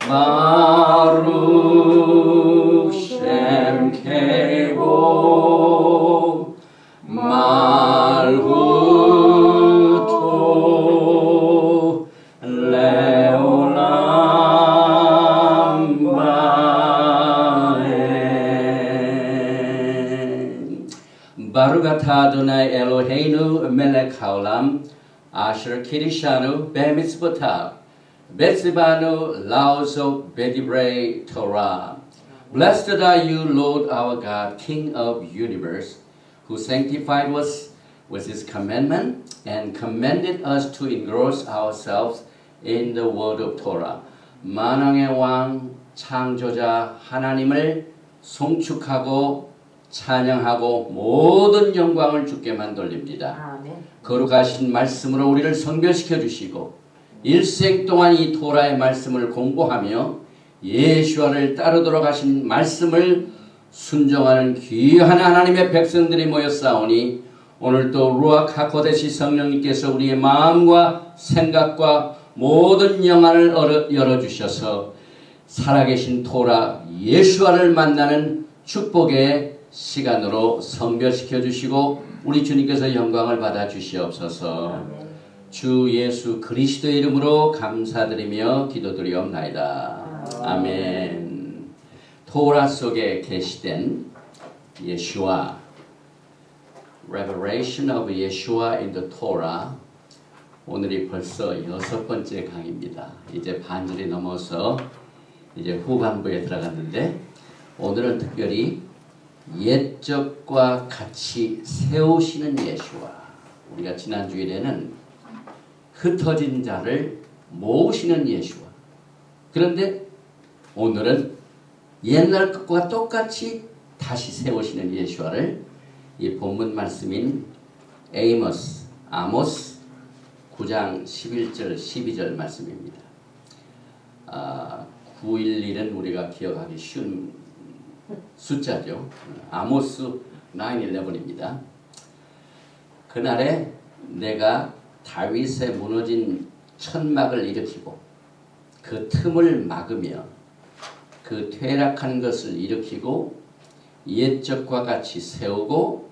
바룩 셈케고 말후토 레올람 바엔 바루가타 아도나이 엘로헤이누 멜렉 하올람 아셔 키리샤누 베미스보타 베스바누 라오소 베디브레이 토라. Blessed are you, Lord our God, King of universe, who sanctified us with his commandment and commanded us to engross ourselves in the word of Torah. 만왕의 왕 창조자 하나님을 송축하고 찬양하고 모든 영광을 주께만 돌립니다. 아멘. 거룩하신 말씀으로 우리를 성별시켜 주시고 일생 동안 이 토라의 말씀을 공부하며 예수와를 따르도록 하신 말씀을 순종하는 귀한 하나님의 백성들이 모였사오니 오늘도 루아크 하코데시 성령님께서 우리의 마음과 생각과 모든 영안을 열어주셔서 살아계신 토라 예수와를 만나는 축복의 시간으로 성별시켜 주시고 우리 주님께서 영광을 받아 주시옵소서. 주 예수 그리스도의 이름으로 감사드리며 기도드리옵나이다. 아멘. 토라 속에 계시된 예수와 Revelation of Yeshua in the Torah. 오늘이 벌써 6번째 강의입니다. 이제 반절이 넘어서 이제 후반부에 들어갔는데 오늘은 특별히 옛적과 같이 세우시는 예수와 우리가 지난 주일에는 흩어진 자를 모으시는 예수와 그런데 오늘은 옛날 것과 똑같이 다시 세우시는 예수와를 이 본문 말씀인 아모스 9장 11절 12절 말씀입니다. 911은 우리가 기억하기 쉬운 숫자죠. 아모스 9:11입니다. 그날에 내가 다윗의 무너진 천막을 일으키고 그 틈을 막으며 그 퇴락한 것을 일으키고 옛적과 같이 세우고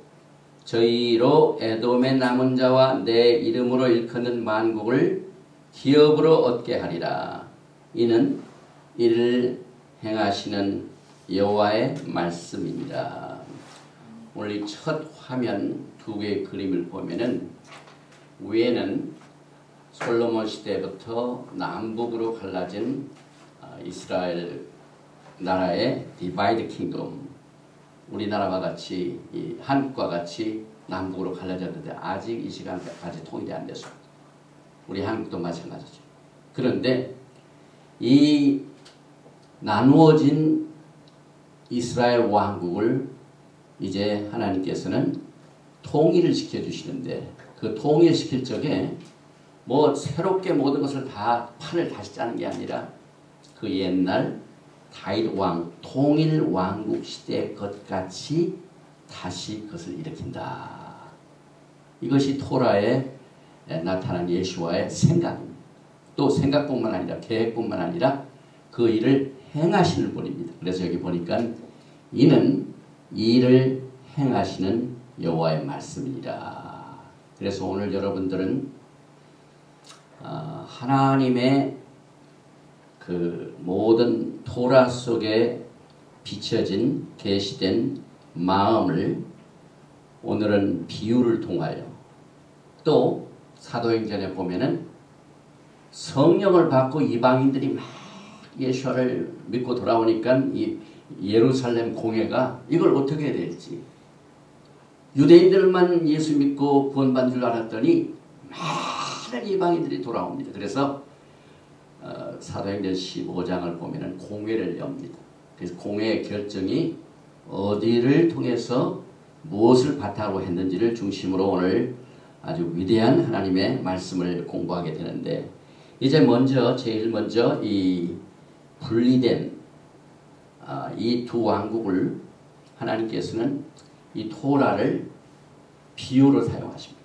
저희로 에돔의 남은 자와 내 이름으로 일컫는 만국을 기업으로 얻게 하리라. 이는 이를 행하시는 여호와의 말씀입니다. 오늘 이 첫 화면 두 개의 그림을 보면은 위에는 솔로몬 시대부터 남북으로 갈라진 이스라엘 나라의 디바이드 킹덤, 우리나라와 같이 이 한국과 같이 남북으로 갈라졌는데 아직 이 시간까지 통일이 안 됐습니다. 우리 한국도 마찬가지죠. 그런데 이 나누어진 이스라엘 왕국을 이제 하나님께서는 통일을 시켜주시는데 그 통일시킬 적에 뭐 새롭게 모든 것을 다 판을 다시 짜는 게 아니라 그 옛날 다윗 왕 통일 왕국 시대 것 같이 다시 그것을 일으킨다. 이것이 토라에 나타난 예수와의 생각입니다. 또 생각뿐만 아니라 계획뿐만 아니라 그 일을 행하시는 분입니다. 그래서 여기 보니까 이는 이 일을 행하시는 여호와의 말씀이니라. 그래서 오늘 여러분들은 하나님의 그 모든 토라 속에 비춰진 계시된 마음을 오늘은 비유를 통하여 또 사도행전에 보면은 성령을 받고 이방인들이 막 예수를 믿고 돌아오니까 이 예루살렘 공회가 이걸 어떻게 해야 될지 유대인들만 예수 믿고 구원받는 줄 알았더니 많은 이방인들이 돌아옵니다. 그래서 사도행전 15장을 보면은 공회를 엽니다. 그래서 공회의 결정이 어디를 통해서 무엇을 바탕으로 했는지를 중심으로 오늘 아주 위대한 하나님의 말씀을 공부하게 되는데 이제 제일 먼저 이 분리된 이 두 왕국을 하나님께서는 이 토라를 비유로 사용하십니다.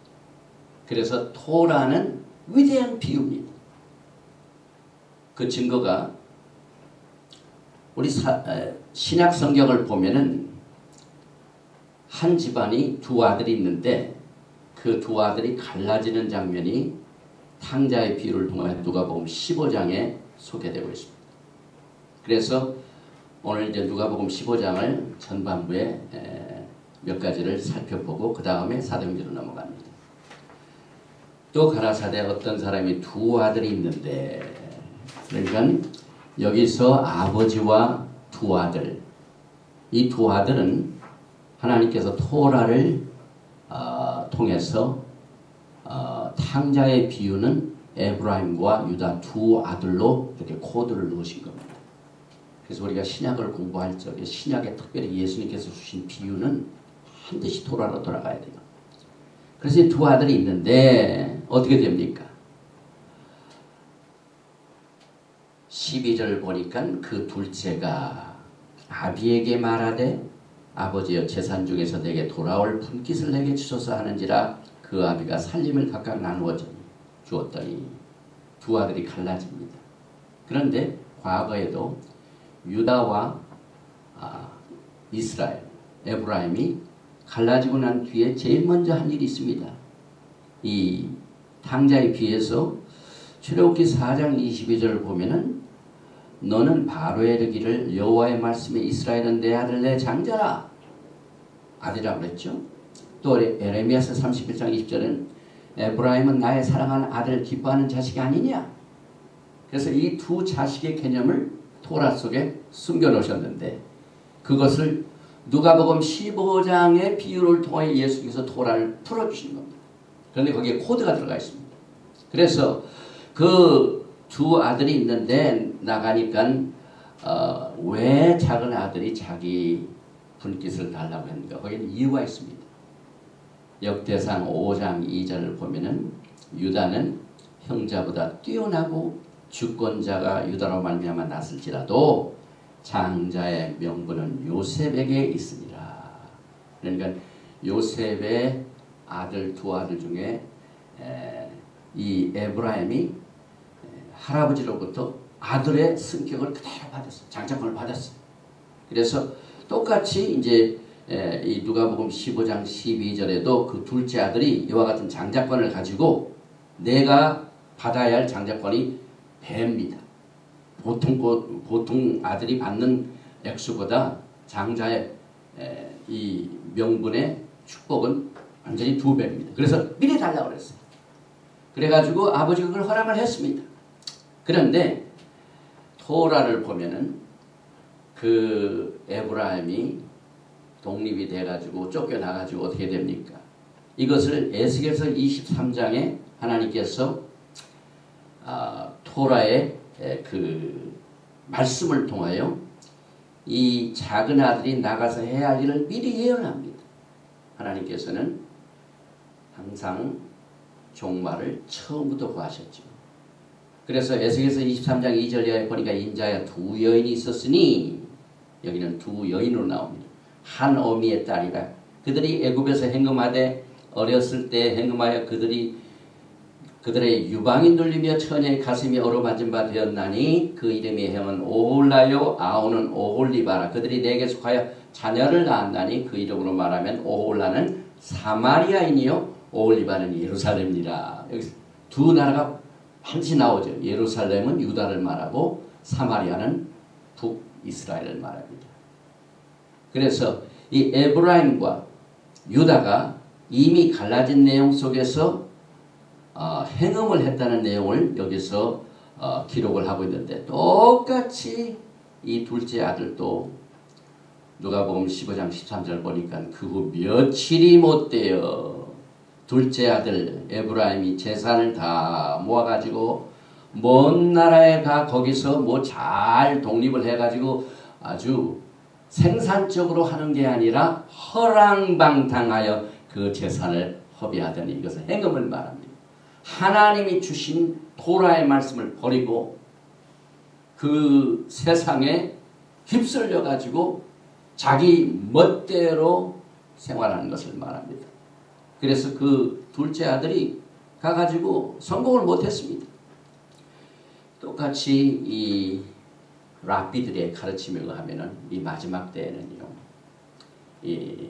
그래서 토라는 위대한 비유입니다. 그 증거가 우리 신약 성경을 보면은 한 집안이 두 아들이 있는데 그 두 아들이 갈라지는 장면이 탕자의 비유를 통해 누가복음 15장에 소개되고 있습니다. 그래서 오늘 이제 누가복음 15장을 전반부에 몇 가지를 살펴보고 그 다음에 사도행전으로 넘어갑니다. 또 가라사대 어떤 사람이 두 아들이 있는데, 그러니까 여기서 아버지와 두 아들, 이 두 아들은 하나님께서 토라를 통해서 탕자의 비유는 에브라임과 유다 두 아들로 이렇게 코드를 넣으신 겁니다. 그래서 우리가 신약을 공부할 적에 신약에 특별히 예수님께서 주신 비유는 반드시 토라로 돌아가야 돼요. 그래서 이 두 아들이 있는데 어떻게 됩니까? 12절 보니까 그 둘째가 아비에게 말하되 아버지여 재산 중에서 내게 돌아올 분깃을 내게 주소서 하는지라 그 아비가 살림을 각각 나누어 주었더니 두 아들이 갈라집니다. 그런데 과거에도 유다와 이스라엘, 에브라임이 갈라지고 난 뒤에 제일 먼저 한 일이 있습니다. 이 탕자에 비해서 출애굽기 4장 22절을 보면은 너는 바로에 이르기를 여호와의 말씀에 이스라엘은 내 아들 내 장자라 아들이라고 그랬죠. 또 에레미야서 31장 20절은 에브라임은 나의 사랑하는 아들을 기뻐하는 자식이 아니냐. 그래서 이 두 자식의 개념을 토라 속에 숨겨 놓으셨는데 그것을 누가복음 15장의 비유를 통해 예수께서 토라를 풀어주신 겁니다. 그런데 거기에 코드가 들어가 있습니다. 그래서 그 두 아들이 있는데 나가니까 왜 작은 아들이 자기 분깃을 달라고 했는가? 거기는 이유가 있습니다. 역대상 5장 2절을 보면은 유다는 형자보다 뛰어나고 주권자가 유다로 말미암아 났을지라도 장자의 명분은 요셉에게 있으니라. 그러니까 요셉의 아들 두 아들 중에 이 에브라임이 할아버지로부터 아들의 성격을 그대로 받았어요. 장자권을 받았어요. 그래서 똑같이 이제 이 누가복음 15장 12절에도 그 둘째 아들이 이와 같은 장자권을 가지고 내가 받아야 할 장자권이 배입니다. 보통 아들이 받는 액수보다 장자의 이 명분의 축복은 완전히 2배입니다. 그래서 미리 달라고 그랬어요. 그래가지고 아버지가 그걸 허락을 했습니다. 그런데 토라를 보면은 그 에브라임이 독립이 돼가지고 쫓겨나가지고 어떻게 됩니까? 이것을 에스겔서 23장에 하나님께서 토라의 그 말씀을 통하여 이 작은 아들이 나가서 해야 할 일을 미리 예언합니다. 하나님께서는 항상 종말을 처음부터 구하셨죠. 그래서 에스겔서 23장 2절에 보니까 인자야 두 여인이 있었으니 여기는 두 여인으로 나옵니다. 한 어미의 딸이라 그들이 애굽에서 행음하되 어렸을 때 행음하여 그들의 유방이 눌리며 처녀의 가슴이 어루만진 바 되었나니 그 이름이 햄은 오홀라요 아오는 오홀리바라 그들이 내게 속하여 자녀를 낳았나니 그 이름으로 말하면 오홀라는 사마리아인이요 오홀리바는 예루살렘이라. 여기서 두 나라가 반드시 나오죠. 예루살렘은 유다를 말하고 사마리아는 북이스라엘을 말합니다. 그래서 이 에브라임과 유다가 이미 갈라진 내용 속에서 행음을 했다는 내용을 여기서 기록을 하고 있는데 똑같이 이 둘째 아들도 누가복음 15장 13절 보니까 그 후 며칠이 못되어 둘째 아들 에브라임이 재산을 다 모아가지고 먼 나라에 가 거기서 뭐 잘 독립을 해가지고 아주 생산적으로 하는 게 아니라 허랑방탕하여 그 재산을 허비하더니 이것은 행음을 말합니다. 하나님이 주신 토라의 말씀을 버리고 그 세상에 휩쓸려 가지고 자기 멋대로 생활하는 것을 말합니다. 그래서 그 둘째 아들이 가가지고 성공을 못했습니다. 똑같이 이 랍비들의 가르침에 의하면은 이 마지막 때에는요, 이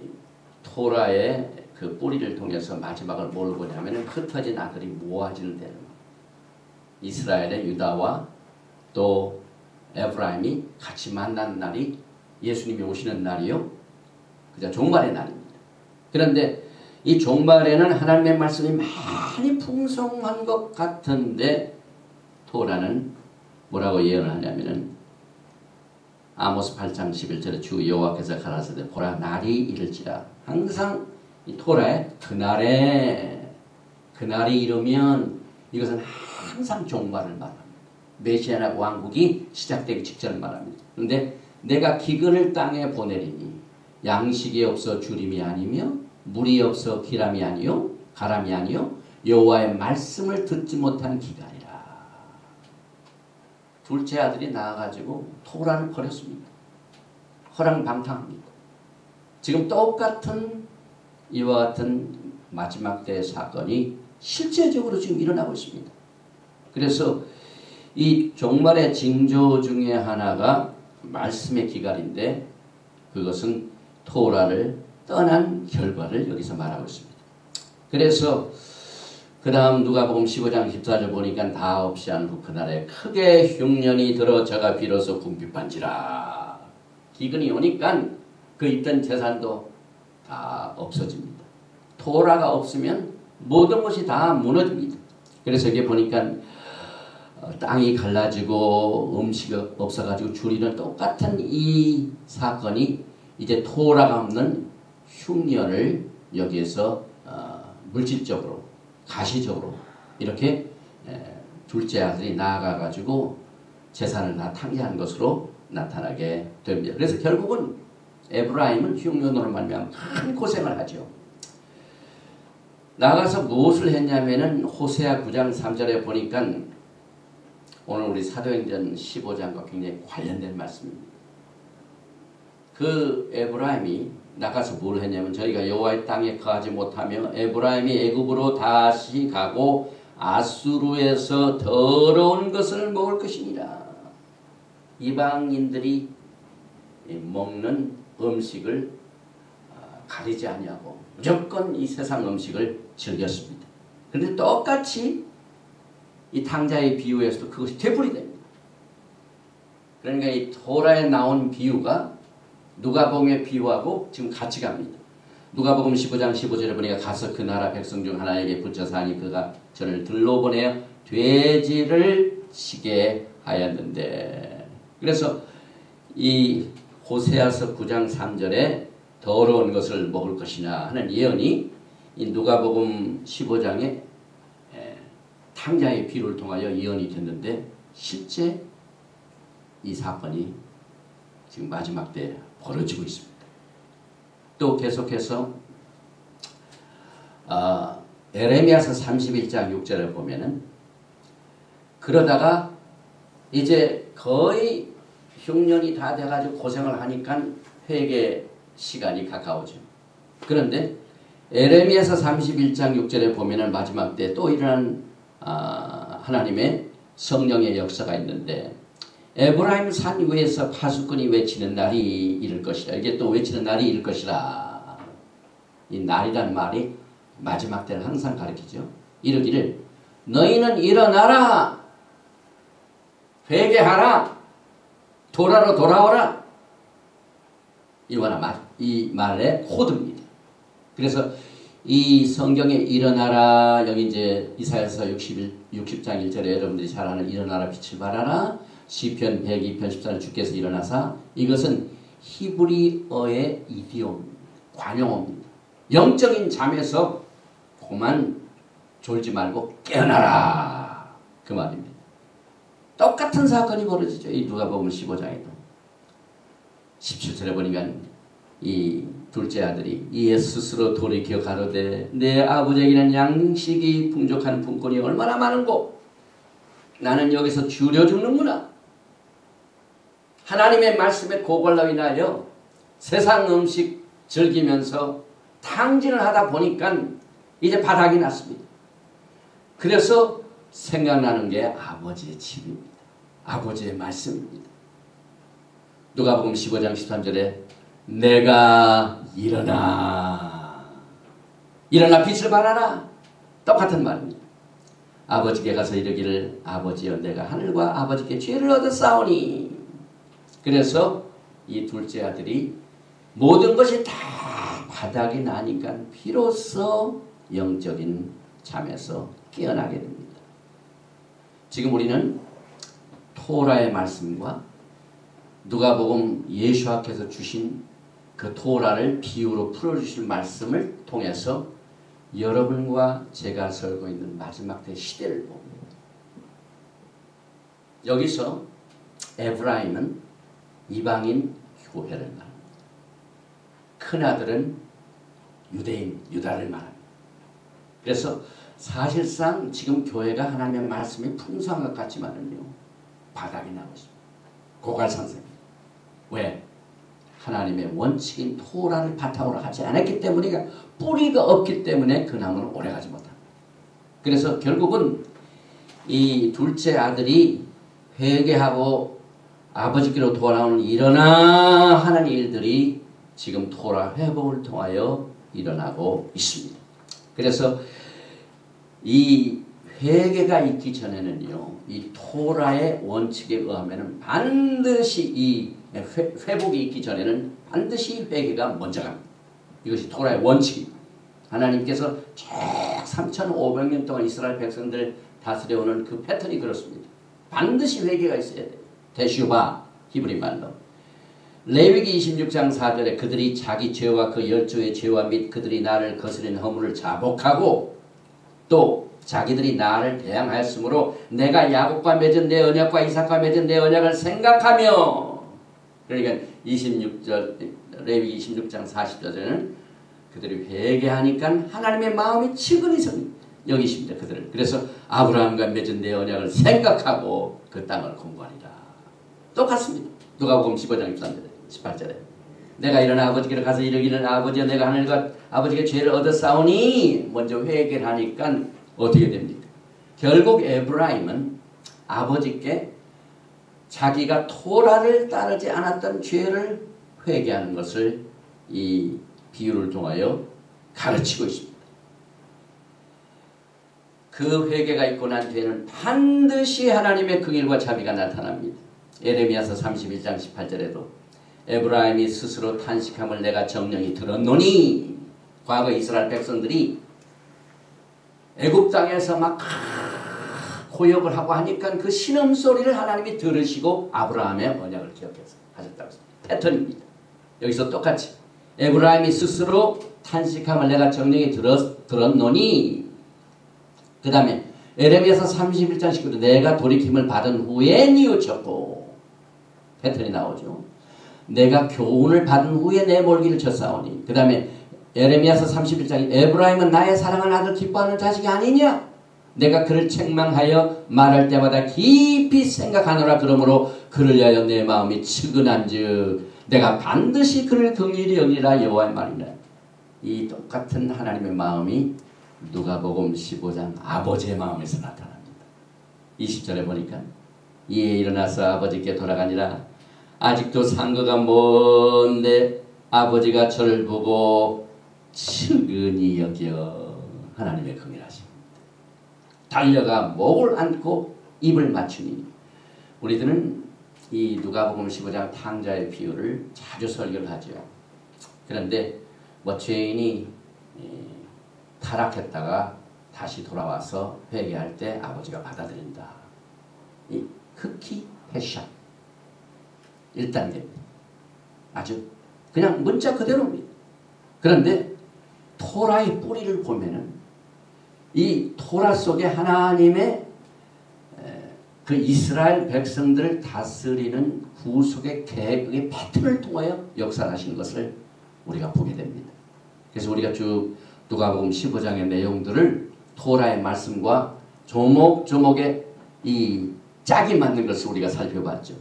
토라의 그 뿌리를 통해서 마지막을 뭘 보냐면은 흩어진 아들이 모아지는 데는 이스라엘의 유다와 또 에브라임이 같이 만난 날이 예수님이 오시는 날이요, 그저 종말의 날입니다. 그런데 이 종말에는 하나님의 말씀이 많이 풍성한 것 같은데 토라는 뭐라고 예언을 하냐면은 아모스 8장 11절에 주 여호와께서 가라사대 보라 날이 이를지라. 항상 이 토라에 그날이 이르면 이것은 항상 종말을 말합니다. 메시아 왕국이 시작되기 직전을 말합니다. 그런데 내가 기근을 땅에 보내리니 양식이 없어 주림이 아니며 물이 없어 기람이 아니요 가람이 아니요 여호와의 말씀을 듣지 못한 기간이라. 둘째 아들이 나와가지고 토라를 버렸습니다. 허랑방탕합니다. 지금 똑같은 이와 같은 마지막 때의 사건이 실제적으로 지금 일어나고 있습니다. 그래서 이 종말의 징조 중에 하나가 말씀의 기갈인데 그것은 토라를 떠난 결과를 여기서 말하고 있습니다. 그래서 그 다음 누가복음 15장 14절 보니까 다 없이 한 후 그날에 크게 흉년이 들어 저가 비로소 궁핍한지라. 기근이 오니까 그 있던 재산도 다 없어집니다. 토라가 없으면 모든 것이 다 무너집니다. 그래서 여기 보니까 땅이 갈라지고 음식이 없어가지고 줄이는 똑같은 이 사건이 이제 토라가 없는 흉년을 여기에서 물질적으로 가시적으로 이렇게 둘째 아들이 나아가가지고 재산을 다 탕제한 것으로 나타나게 됩니다. 그래서 결국은 에브라임은 흉년으로 말미암아 큰 고생을 하죠. 나가서 무엇을 했냐면은 호세아 9장 3절에 보니까 오늘 우리 사도행전 15장과 굉장히 관련된 말씀입니다. 그 에브라임이 나가서 뭘 했냐면 저희가 여호와의 땅에 거하지 못하며 에브라임이 애굽으로 다시 가고 아수르에서 더러운 것을 먹을 것이니라. 이방인들이 먹는 음식을 가리지 아니하고 무조건 이 세상 음식을 즐겼습니다. 그런데 똑같이 이 탕자의 비유에서도 그것이 되풀이 됩니다. 그러니까 이 토라에 나온 비유가 누가복음의 비유하고 지금 같이 갑니다. 누가복음 15장 15절에 보니까 가서 그 나라 백성 중 하나에게 붙여서 하니 그가 저를 들러 보내어 돼지를 치게 하였는데. 그래서 이 호세아서 9장 3절에 더러운 것을 먹을 것이냐 하는 예언이 이 누가복음 15장에 탕자의 비유를 통하여 예언이 됐는데 실제 이 사건이 지금 마지막 때 벌어지고 있습니다. 또 계속해서 에레미야서 31장 6절을 보면은 그러다가 이제 거의 흉년이 다 돼가지고 고생을 하니까 회개 시간이 가까워져. 그런데 에레미야서 31장 6절에 보면은 마지막 때 또 일어난 하나님의 성령의 역사가 있는데 에브라임 산 위에서 파수꾼이 외치는 날이 이를 것이라. 이게 또 외치는 날이 이를 것이라. 이 날이란 말이 마지막 때를 항상 가리키죠. 이르기를 너희는 일어나라. 회개하라. 도라로 돌아오라. 이 말의 코드입니다. 그래서 이 성경에 일어나라, 여기 이제 이사야서 60장 1절에 여러분들이 잘 아는 일어나라 빛을 발하라, 시편 102편 14절 주께서 일어나사, 이것은 히브리어의 이디옴, 관용어입니다. 영적인 잠에서 그만 졸지 말고 깨어나라, 그 말입니다. 똑같은 사건이 벌어지죠. 이 누가복음 15장에도 17절에 보니까 이 둘째 아들이 이에 스스로 돌이켜 가로되 내 아버지에게는 양식이 풍족한 품꾼이 얼마나 많은고 나는 여기서 줄여 죽는구나. 하나님의 말씀에 고걸로 인하여 세상 음식 즐기면서 탕진을 하다 보니까 이제 바닥이 났습니다. 그래서 생각나는 게 아버지의 집입니다. 아버지의 말씀입니다. 누가복음 15장 13절에 내가 일어나 빛을 발하라. 똑같은 말입니다. 아버지께 가서 이르기를 아버지여 내가 하늘과 아버지께 죄를 얻었사오니. 그래서 이 둘째 아들이 모든 것이 다 바닥이 나니까 비로소 영적인 잠에서 깨어나게 됩니다. 지금 우리는 토라의 말씀과 누가복음 예수께서 주신 그 토라를 비유로 풀어주실 말씀을 통해서 여러분과 제가 살고 있는 마지막 때 시대를 봅니다. 여기서 에브라임은 이방인 교회를 말합니다. 큰아들은 유대인, 유다를 말합니다. 그래서 사실상 지금 교회가 하나님의 말씀이 풍성한 것 같지만은요, 바닥이 나고 있습니다. 고갈상생입니다. 왜? 하나님의 원칙인 토라를 바탕으로 하지 않았기 때문에, 뿌리가 없기 때문에 그 나무는 오래가지 못합니다. 그래서 결국은 이 둘째 아들이 회개하고 아버지께로 돌아오는 일어나 하는 일들이 지금 토라 회복을 통하여 일어나고 있습니다. 그래서 이 회개가 있기 전에는요, 이 토라의 원칙에 의하면 반드시 이 회복이 있기 전에는 반드시 회개가 먼저 갑니다. 이것이 토라의 원칙입니다. 하나님께서 쭉 3,500년 동안 이스라엘 백성들 다스려오는 그 패턴이 그렇습니다. 반드시 회개가 있어야 돼요. 대슈바, 히브리 말로. 레위기 26장 4절에 그들이 자기 죄와 그 열조의 죄와 및 그들이 나를 거스린 허물을 자복하고 또 자기들이 나를 대항하였으므로 내가 야곱과 맺은 내 언약과 이삭과 맺은 내 언약을 생각하며, 그러니까 26절 레위기 26장 40절에는 그들이 회개하니까 하나님의 마음이 측은히 여기십니다. 그들을. 그래서 아브라함과 맺은 내 언약을 생각하고 그 땅을 공부하리라. 똑같습니다. 누가복음 15장 18절에 내가 일어나 아버지께로 가서 이르기를 아버지여 내가 하늘과 아버지께 죄를 얻었사오니 먼저 회개를 하니까 어떻게 됩니까? 결국 에브라임은 아버지께 자기가 토라를 따르지 않았던 죄를 회개하는 것을 이 비유를 통하여 가르치고 있습니다. 그 회개가 있고 난 뒤에는 반드시 하나님의 긍휼과 자비가 나타납니다. 에레미야서 31장 18절에도 에브라임이 스스로 탄식함을 내가 정령이 들었노니, 과거 이스라엘 백성들이 애굽 땅에서 막 고역을 하고 하니까 그 신음소리를 하나님이 들으시고 아브라함의 언약을 기억해서 하셨다고 했습니다. 패턴입니다. 여기서 똑같이 에브라임이 스스로 탄식함을 내가 정령이 들었노니, 그 다음에 에레미야서 31장 19절 내가 돌이킴을 받은 후에 뉘우쳤고, 패턴이 나오죠. 내가 교훈을 받은 후에 내 몰기를 쳤사오니, 그 다음에 에레미야서 31장 에브라임은 나의 사랑하는 아들 기뻐하는 자식이 아니냐? 내가 그를 책망하여 말할 때마다 깊이 생각하노라. 그러므로 그를 위하여 내 마음이 측은한즉 내가 반드시 그를 긍휼히 여기라. 여호와의 말이라. 이 똑같은 하나님의 마음이 누가복음 15장 아버지의 마음에서 나타납니다. 20절에 보니까 이에 일어나서 아버지께 돌아가니라. 아직도 상거가 먼데 아버지가 저를 보고 측은히 여겨. 하나님의 긍휼하십니다. 달려가 목을 안고 입을 맞추니. 우리들은 이 누가복음 15장 탕자의 비유를 자주 설교를 하죠. 그런데 뭐 죄인이 타락했다가 다시 돌아와서 회개할 때 아버지가 받아들인다. 이 흑히 패션 1단계입니다. 아주 그냥 문자 그대로입니다. 그런데 토라의 뿌리를 보면은 이 토라 속에 하나님의 그 이스라엘 백성들을 다스리는 구속의 계획의 패턴을 통하여 역사하시는 것을 우리가 보게 됩니다. 그래서 우리가 쭉 누가복음 15장의 내용들을 토라의 말씀과 조목조목의 이 짝이 맞는 것을 우리가 살펴봤죠.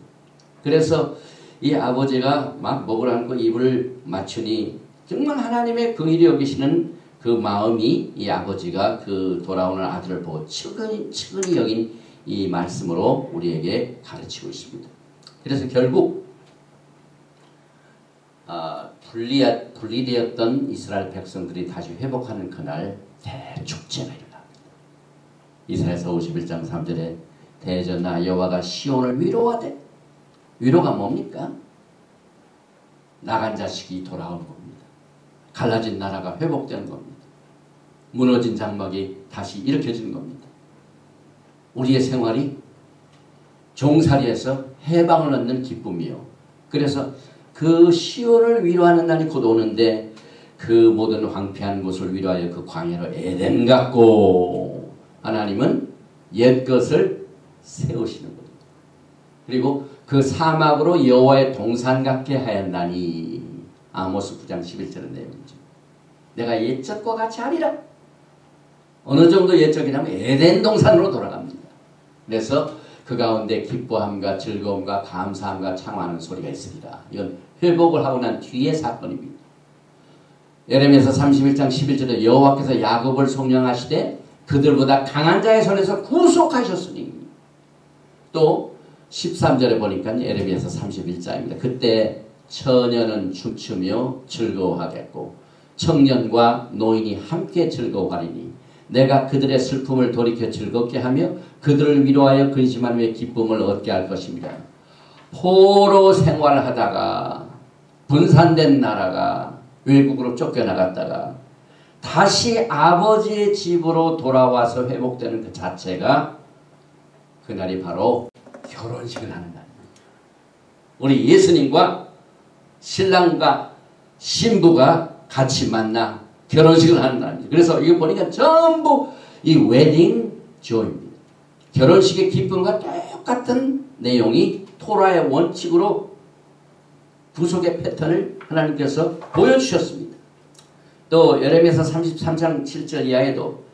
그래서 이 아버지가 막 목을 안고 입을 맞추니 정말 하나님의 긍휼히 여기시는 그 마음이 이 아버지가 그 돌아오는 아들을 보고 측은히 여긴 이 말씀으로 우리에게 가르치고 있습니다. 그래서 결국 분리되었던 이스라엘 백성들이 다시 회복하는 그날 대축제가 일어납니다. 이사야서 51장 3절에 대전아 여호와가 시온을 위로하되, 위로가 뭡니까? 나간 자식이 돌아오는 겁니다. 갈라진 나라가 회복되는 겁니다. 무너진 장막이 다시 일으켜지는 겁니다. 우리의 생활이 종살이에서 해방을 얻는 기쁨이요. 그래서 그 시온을 위로하는 날이 곧 오는데, 그 모든 황폐한 곳을 위로하여 그 광야로 에덴 같고, 하나님은 옛것을 세우시는 겁니다. 그리고 그 사막으로 여호와의 동산 같게 하였나니, 아모스 9장 11절의 내용이죠. 내가 옛적과 같이 하리라. 어느 정도 옛적이냐면 에덴 동산으로 돌아갑니다. 그래서 그 가운데 기뻐함과 즐거움과 감사함과 창화하는 소리가 있으리라. 이건 회복을 하고 난 뒤의 사건입니다. 예레미야서 31장 11절에 여호와께서 야곱을 속량하시되 그들보다 강한 자의 손에서 구속하셨으니, 또 13절에 보니까 예레미야서 31장입니다. 그때 처녀는 춤추며 즐거워하겠고 청년과 노인이 함께 즐거워하리니 내가 그들의 슬픔을 돌이켜 즐겁게 하며 그들을 위로하여 근심하며 기쁨을 얻게 할 것입니다. 포로 생활하다가 분산된 나라가 외국으로 쫓겨나갔다가 다시 아버지의 집으로 돌아와서 회복되는 그 자체가, 그날이 바로 결혼식을 하는 날입니다. 우리 예수님과 신랑과 신부가 같이 만나 결혼식을 하는 날입니다. 그래서 이거 보니까 전부 이 웨딩 조입니다. 결혼식의 기쁨과 똑같은 내용이 토라의 원칙으로 구속의 패턴을 하나님께서 보여주셨습니다. 또 예레미야서 33장 7절 이하에도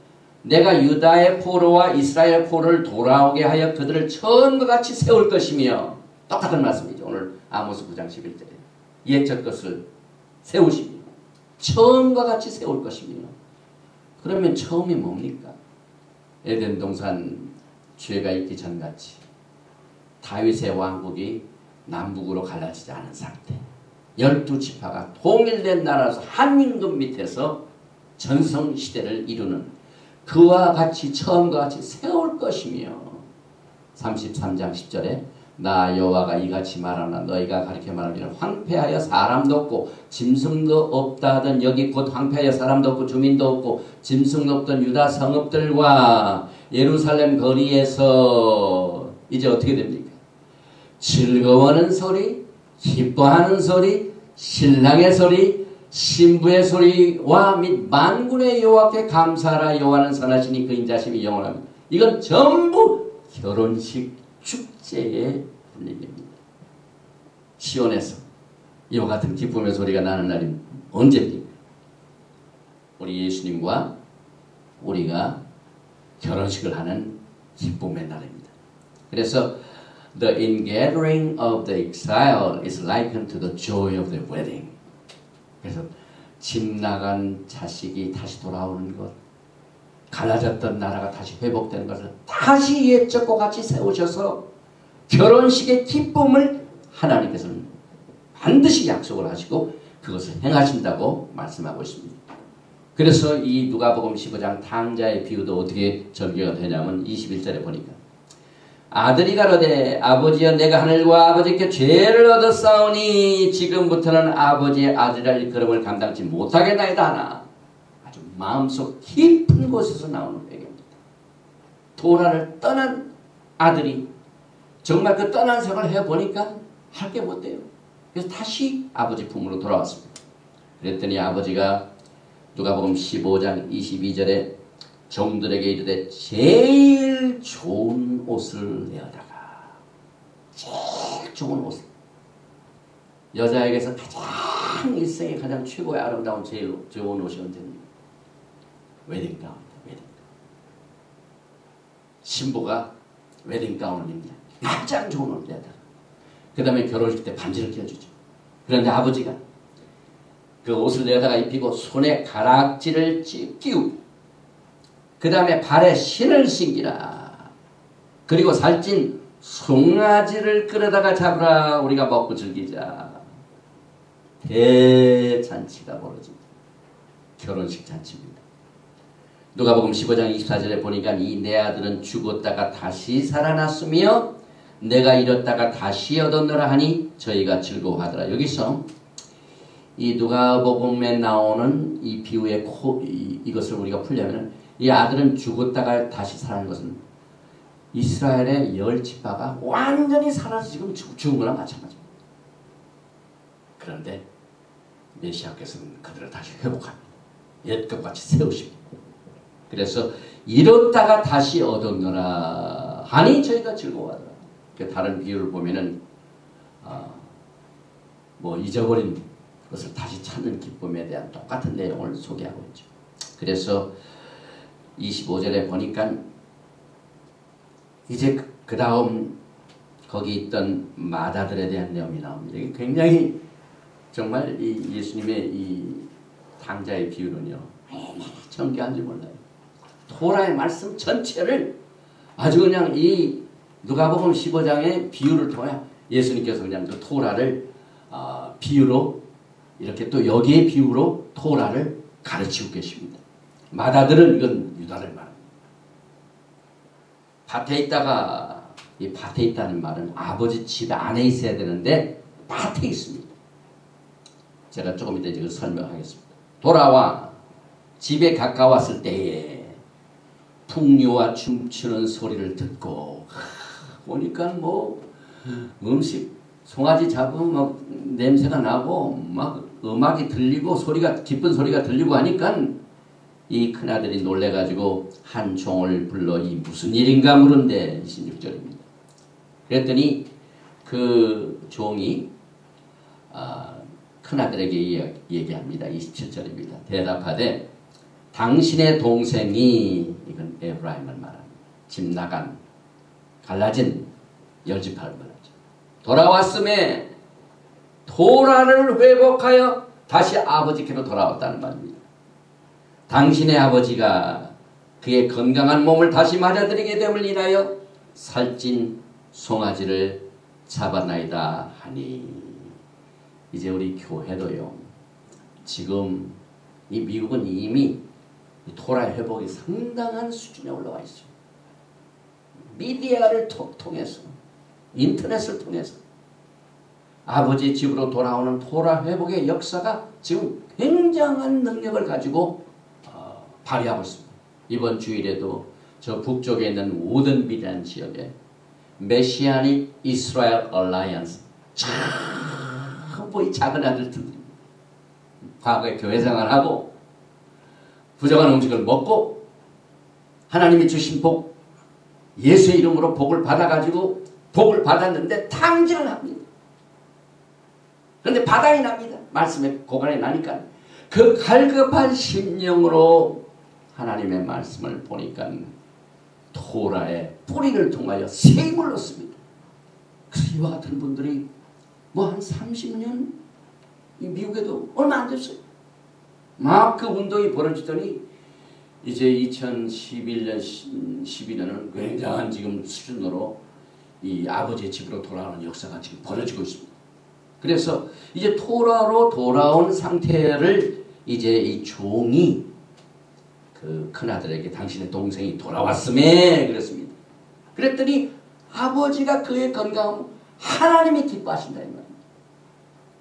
내가 유다의 포로와 이스라엘 포로를 돌아오게 하여 그들을 처음과 같이 세울 것이며, 똑같은 말씀이죠. 오늘 아모스 9장 11절에 옛적 것을 세우시며 처음과 같이 세울 것이며. 그러면 처음이 뭡니까? 에덴 동산 죄가 있기 전같이 다윗의 왕국이 남북으로 갈라지지 않은 상태, 12지파가 통일된 나라에서 한 임금 밑에서 전성시대를 이루는, 그와 같이 처음과 같이 세울 것이며, 33장 10절에 나 여호와가 이같이 말하나 너희가 가리켜 말하기를 황폐하여 사람도 없고 짐승도 없다 하던 여기 곧 황폐하여 사람도 없고 주민도 없고 짐승도 없던 유다 성읍들과 예루살렘 거리에서 이제 어떻게 됩니까? 즐거워하는 소리, 기뻐하는 소리, 신랑의 소리, 신부의 소리와 및 만군의 여호와께 감사하라. 여호와는 선하시니 그 인자심이 영원합니다. 이건 전부 결혼식 축제의 분위기입니다. 시온에서 이와 같은 기쁨의 소리가 나는 날이 언제입니까? 우리 예수님과 우리가 결혼식을 하는 기쁨의 날입니다. 그래서 the ingathering of the exile is likened to the joy of the wedding. 그래서 집 나간 자식이 다시 돌아오는 것, 갈라졌던 나라가 다시 회복되는 것을 다시 옛적과 같이 세우셔서 결혼식의 기쁨을 하나님께서는 반드시 약속을 하시고 그것을 행하신다고 말씀하고 있습니다. 그래서 이 누가복음 15장 탕자의 비유도 어떻게 전개가 되냐면 21절에 보니까 아들이 가로되 아버지여 내가 하늘과 아버지께 죄를 얻었사오니 지금부터는 아버지의 아들이라 일컬음을 감당치 못하겠나이다 하나. 아주 마음속 깊은 곳에서 나오는 배경입니다. 도라를 떠난 아들이 정말 그 떠난 생활을 해보니까 할 게 못 돼요. 그래서 다시 아버지 품으로 돌아왔습니다. 그랬더니 아버지가 누가복음 15장 22절에 종들에게 이르되 제일 좋은 옷을 내어다가, 제일 좋은 옷을, 여자에게서 가장 일생에 가장 최고의 아름다운 제일 좋은 옷이 언제입니까? 웨딩가운입니다. 웨딩가운. 신부가 웨딩가운을 입니다. 가장 좋은 옷을 내다가 그 다음에 결혼식 때 반지를 껴주죠. 그런데 아버지가 그 옷을 내다가 입히고 손에 가락지를 끼우고 그 다음에 발에 신을 신기라. 그리고 살찐 송아지를 끌어다가 잡으라. 우리가 먹고 즐기자. 대잔치가 벌어집니다. 결혼식 잔치입니다. 누가복음 15장 24절에 보니까 이 내 아들은 죽었다가 다시 살아났으며 내가 잃었다가 다시 얻었노라 하니 저희가 즐거워하더라. 여기서 이 누가복음에 나오는 이 비유의 이것을 우리가 풀려면 이 아들은 죽었다가 다시 살아난 것은 이스라엘의 10지파가 완전히 살아서 지금 죽은 거랑 마찬가지입니다. 그런데 메시아께서는 그들을 다시 회복합니다. 옛것 같이 세우십니다. 그래서 잃었다가 다시 얻었노라 하니 저희가 즐거워하더라. 다른 비유를 보면은 뭐 잊어버린 것을 다시 찾는 기쁨에 대한 똑같은 내용을 소개하고 있죠. 그래서 25절에 보니까 이제 그 다음 거기 있던 마다들에 대한 내용이 나옵니다. 이게 굉장히 정말 이 예수님의 이 당자의 비유는요, 정교한 줄 몰라요. 토라의 말씀 전체를 아주 그냥 이 누가복음 15장의 비유를 통해 예수님께서 그냥 그 토라를 비유로 이렇게 또 여기의 비유로 토라를 가르치고 계십니다. 마다들은 이건 유다를 말합니다. 밭에 있다가 이 밭에 있다는 말은 아버지 집 안에 있어야 되는데 밭에 있습니다. 제가 조금 이따 이제 설명하겠습니다. 돌아와 집에 가까웠을 때에 풍류와 춤추는 소리를 듣고 보니까 뭐 음식 송아지 잡으면 막 냄새가 나고 막 음악이 들리고 소리가 기쁜 소리가 들리고 하니까 이 큰아들이 놀래가지고 한 종을 불러 이 무슨 일인가 물은데 26절입니다. 그랬더니 그 종이 큰아들에게 얘기합니다. 27절입니다. 대답하되 당신의 동생이 이건 에브라임을 말합니다. 집 나간 갈라진 10지파를 말하죠. 돌아왔음에 토라를 회복하여 다시 아버지께로 돌아왔다는 말입니다. 당신의 아버지가 그의 건강한 몸을 다시 맞아들이게 됨을 인하여 살찐 송아지를 잡아나이다 하니 이제 우리 교회도요. 지금 이 미국은 이미 이 토라의 회복이 상당한 수준에 올라와 있어요. 미디어를 통해서 인터넷을 통해서 아버지 집으로 돌아오는 토라 회복의 역사가 지금 굉장한 능력을 가지고 발휘하고 있습니다. 이번 주일에도 저 북쪽에 있는 우든빌이라는 지역에 메시아닉 이스라엘 얼라이언스 전부 이 작은 아들들 과거에 교회 생활하고 부정한 음식을 먹고 하나님이 주신 복 예수의 이름으로 복을 받아가지고 복을 받았는데 탕진을 합니다. 그런데 바닥이 납니다. 말씀에 고간에 나니까 그 갈급한 심령으로 하나님의 말씀을 보니까 토라의 뿌리를 통하여 세임을 얻습니다. 그래서 이와 같은 분들이 뭐 한 30년 미국에도 얼마 안 됐어요. 막 그 운동이 벌어지더니 이제 2011년, 12년은 굉장한 지금 수준으로 이 아버지의 집으로 돌아오는 역사가 지금 벌어지고 있습니다. 그래서 이제 토라로 돌아온 상태를 이제 이 종이 그 큰아들에게 당신의 동생이 돌아왔음에 그랬습니다. 그랬더니 아버지가 그의 건강함 하나님이 기뻐하신다 이 말입니다.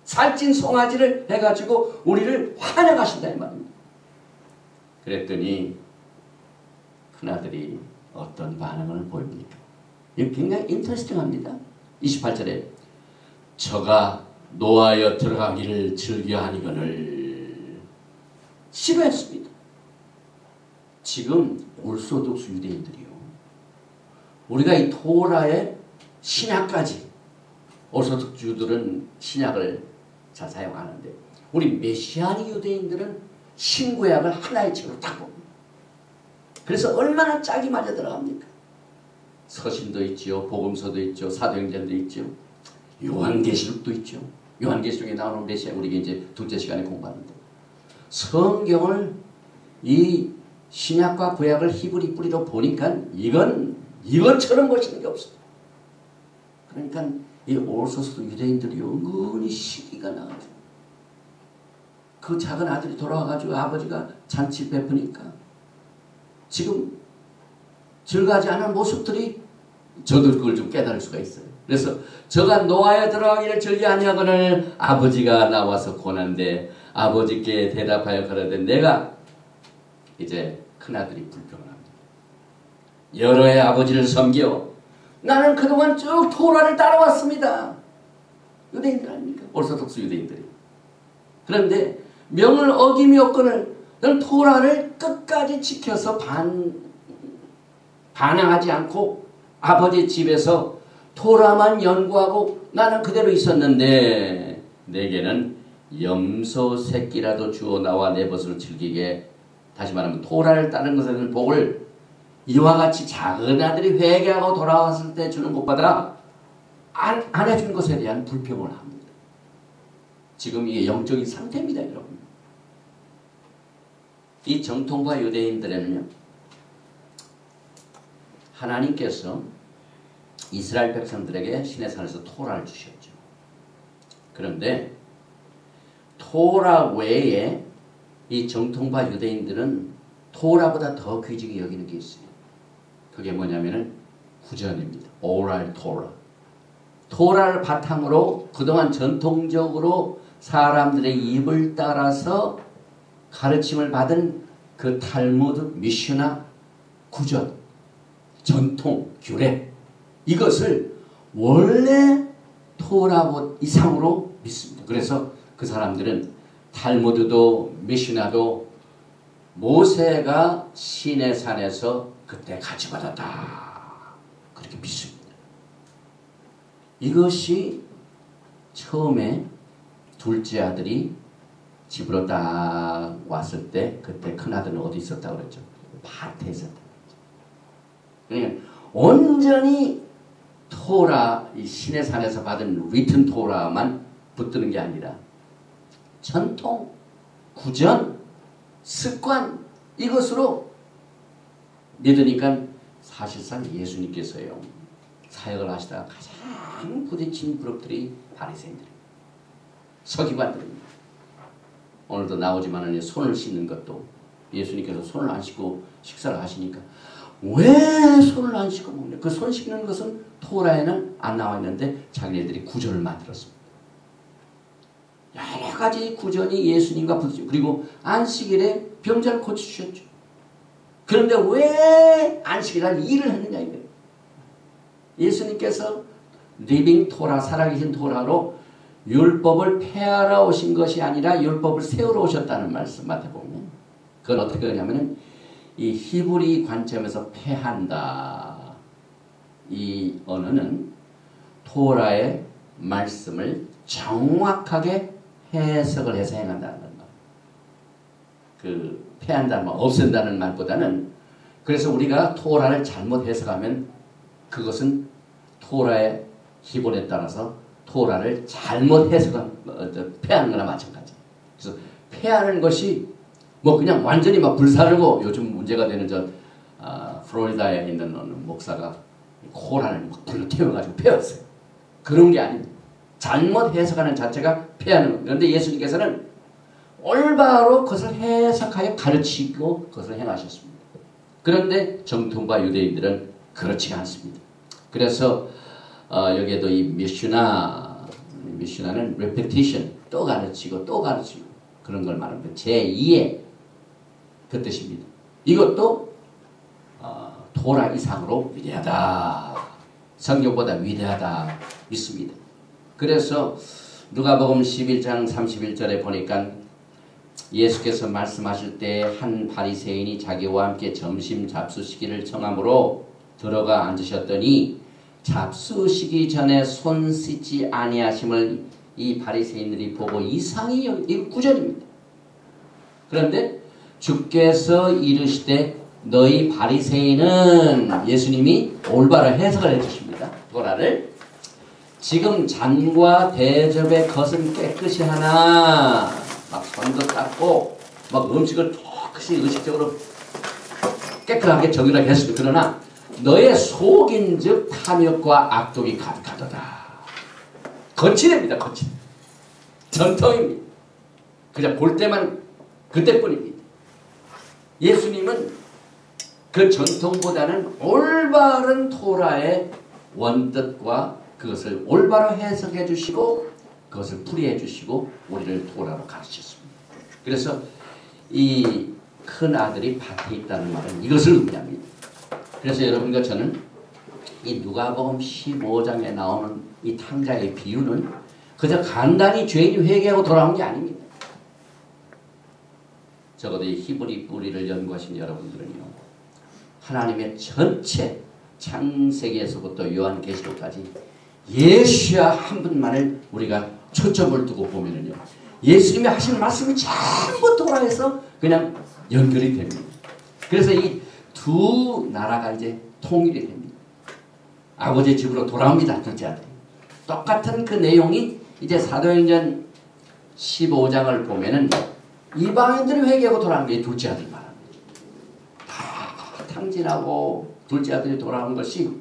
살찐 송아지를 해가지고 우리를 환영하신다 이 말입니다. 그랬더니 큰아들이 어떤 반응을 보입니까? 이게 굉장히 인터레스팅합니다. 28절에 저가 노하여 들어가기를 즐겨하니거늘 싫어했습니다. 지금 올소독스 유대인들이요. 우리가 이 토라의 신약까지 올소독스 주들은 신약을 잘 사용하는데 우리 메시아닉 유대인들은 신구약을 하나의 책으로 딱 봅니다. 그래서 얼마나 짝이 맞아 들어갑니까? 서신도 있죠. 복음서도 있죠. 사도행전도 있죠. 요한계시록도 있죠. 요한계시록에 나오는 메시아 우리가 이제 둘째 시간에 공부하는데 성경을 이 신약과 구약을 히브리 뿌리로 보니까 이것처럼 멋있는 게 없어요. 그러니까 이 올소스 유대인들이 은근히 시기가 나가죠. 그 작은 아들이 돌아와가지고 아버지가 잔치 베푸니까 지금 즐거워하지 않은 모습들이 저도 그걸 좀 깨달을 수가 있어요. 그래서 저가 노아에 들어가기를 즐겨 아니하거늘 아버지가 나와서 고난데 아버지께 대답하여 가라되 내가 이제 큰아들이 불평을 합니다. 여러 해 아버지를 섬겨 나는 그동안 쭉 토라를 따라왔습니다. 유대인들 아닙니까? 오르소독스 유대인들이. 그런데 명을 어기었거늘 너는 토라를 끝까지 지켜서 반항하지 않고 아버지 집에서 토라만 연구하고 나는 그대로 있었는데 내게는 염소 새끼라도 주어 나와 내 벗을 즐기게 다시 말하면 토라를 따른 것에 대한 복을 이와 같이 작은 아들이 회개하고 돌아왔을 때 주는 것보다 안 해준 것에 대한 불평을 합니다. 지금 이게 영적인 상태입니다, 여러분. 이 정통파 유대인들에는요, 하나님께서 이스라엘 백성들에게 시내산에서 토라를 주셨죠. 그런데 토라 외에 이 정통파 유대인들은 토라보다 더 귀중히 여기는 게 있어요. 그게 뭐냐면은 구전입니다. 오랄 토라. 토라를 바탕으로 그동안 전통적으로 사람들의 입을 따라서 가르침을 받은 그 탈무드, 미슈나, 구전, 전통, 규례 이것을 원래 토라 이상으로 믿습니다. 그래서 그 사람들은 탈무드도 미슈나도 모세가 시내산에서 그때 가져받았다. 그렇게 믿습니다. 이것이 처음에 둘째 아들이 집으로 딱 왔을 때 그때 큰아들은 어디 있었다고 그랬죠? 밭에 있었다. 그러니까 온전히 토라, 이 시내산에서 받은 리튼 토라만 붙드는 게 아니라 전통, 구전, 습관 이것으로 믿으니까 사실상 예수님께서요 사역을 하시다가 가장 부딪힌 그룹들이 바리새인들입니다. 서기관들입니다. 오늘도 나오지만은 손을 씻는 것도 예수님께서 손을 안 씻고 식사를 하시니까 왜 손을 안 씻고 먹냐? 그 손 씻는 것은 토라에는 안 나와 있는데 자기네들이 구전을 만들었습니다. 여러 가지 구전이 예수님과 부딪히고 그리고 안식일에 병자를 고쳐주셨죠. 그런데 왜 안식일날 일을 했느냐 이거예요. 예수님께서 리빙 토라, 살아계신 토라로 율법을 폐하러 오신 것이 아니라 율법을 세우러 오셨다는 말씀 마태복음. 그건 어떻게 하냐면은 이 히브리 관점에서 폐한다. 이 언어는 토라의 말씀을 정확하게 해석을 해서 행한다는 말. 그 폐한다는 말, 없앤다는 말보다는 그래서 우리가 토라를 잘못 해석하면 그것은 토라의 기본에 따라서 토라를 잘못 해석한 폐하는 거나 마찬가지. 그래서 폐하는 것이 뭐 그냥 완전히 막 불사르고 요즘 문제가 되는 플로리다에 있는 어느 목사가 코란을 막 불로 태워가지고 폐었어요. 그런 게 아닙니다. 잘못 해석하는 자체가 폐하는 겁니다. 그런데 예수님께서는 올바로 그것을 해석하여 가르치고 그것을 행하셨습니다. 그런데 정통파 유대인들은 그렇지가 않습니다. 그래서 여기에도 이 미슈나는 repetition, 또 가르치고 또 가르치고 그런 걸 말합니다. 제2의 그 뜻입니다. 이것도 토라 이상으로 위대하다. 성경보다 위대하다 믿습니다. 그래서 누가복음 11장 31절에 보니까 예수께서 말씀하실 때 한 바리새인이 자기와 함께 점심 잡수시기를 청함으로 들어가 앉으셨더니 잡수시기 전에 손 씻지 아니하심을 이 바리새인들이 보고 이상히 이거 구절입니다. 그런데 주께서 이르시되 너희 바리새인은 예수님이 올바로 해석을 해주십니다. 토라를 지금 잔과 대접의 것은 깨끗이 하나 막 손도 닦고 막 음식을 깨끗이 의식적으로 깨끗하게 정결하게 했습니다. 그러나 너의 속인즉 탐욕과 악독이 가득하도다. 거칠입니다. 거칠. 전통입니다. 그냥 볼 때만 그때뿐입니다. 예수님은 그 전통보다는 올바른 토라의 원뜻과 그것을 올바로 해석해 주시고 그것을 풀이해 주시고 우리를 토라로 가르쳤습니다. 그래서 이 큰 아들이 밭에 있다는 말은 이것을 의미합니다. 그래서 여러분과 저는 이 누가복음 15장에 나오는 이 탕자의 비유는 그저 간단히 죄인이 회개하고 돌아온 게 아닙니다. 적어도 이 히브리 뿌리를 연구하신 여러분들은요, 하나님의 전체 창세기에서부터 요한계시록까지 예수야 한 분만을 우리가 초점을 두고 보면은요, 예수님이 하신 말씀이 전부 토라에서 그냥 연결이 됩니다. 그래서 이 두 나라가 이제 통일이 됩니다. 아버지 집으로 돌아옵니다. 둘째 아들이. 똑같은 그 내용이 이제 사도행전 15장을 보면은 이방인들이 회개하고 돌아온 게 둘째 아들 말합니다. 다 탕진하고 둘째 아들이 돌아온 것이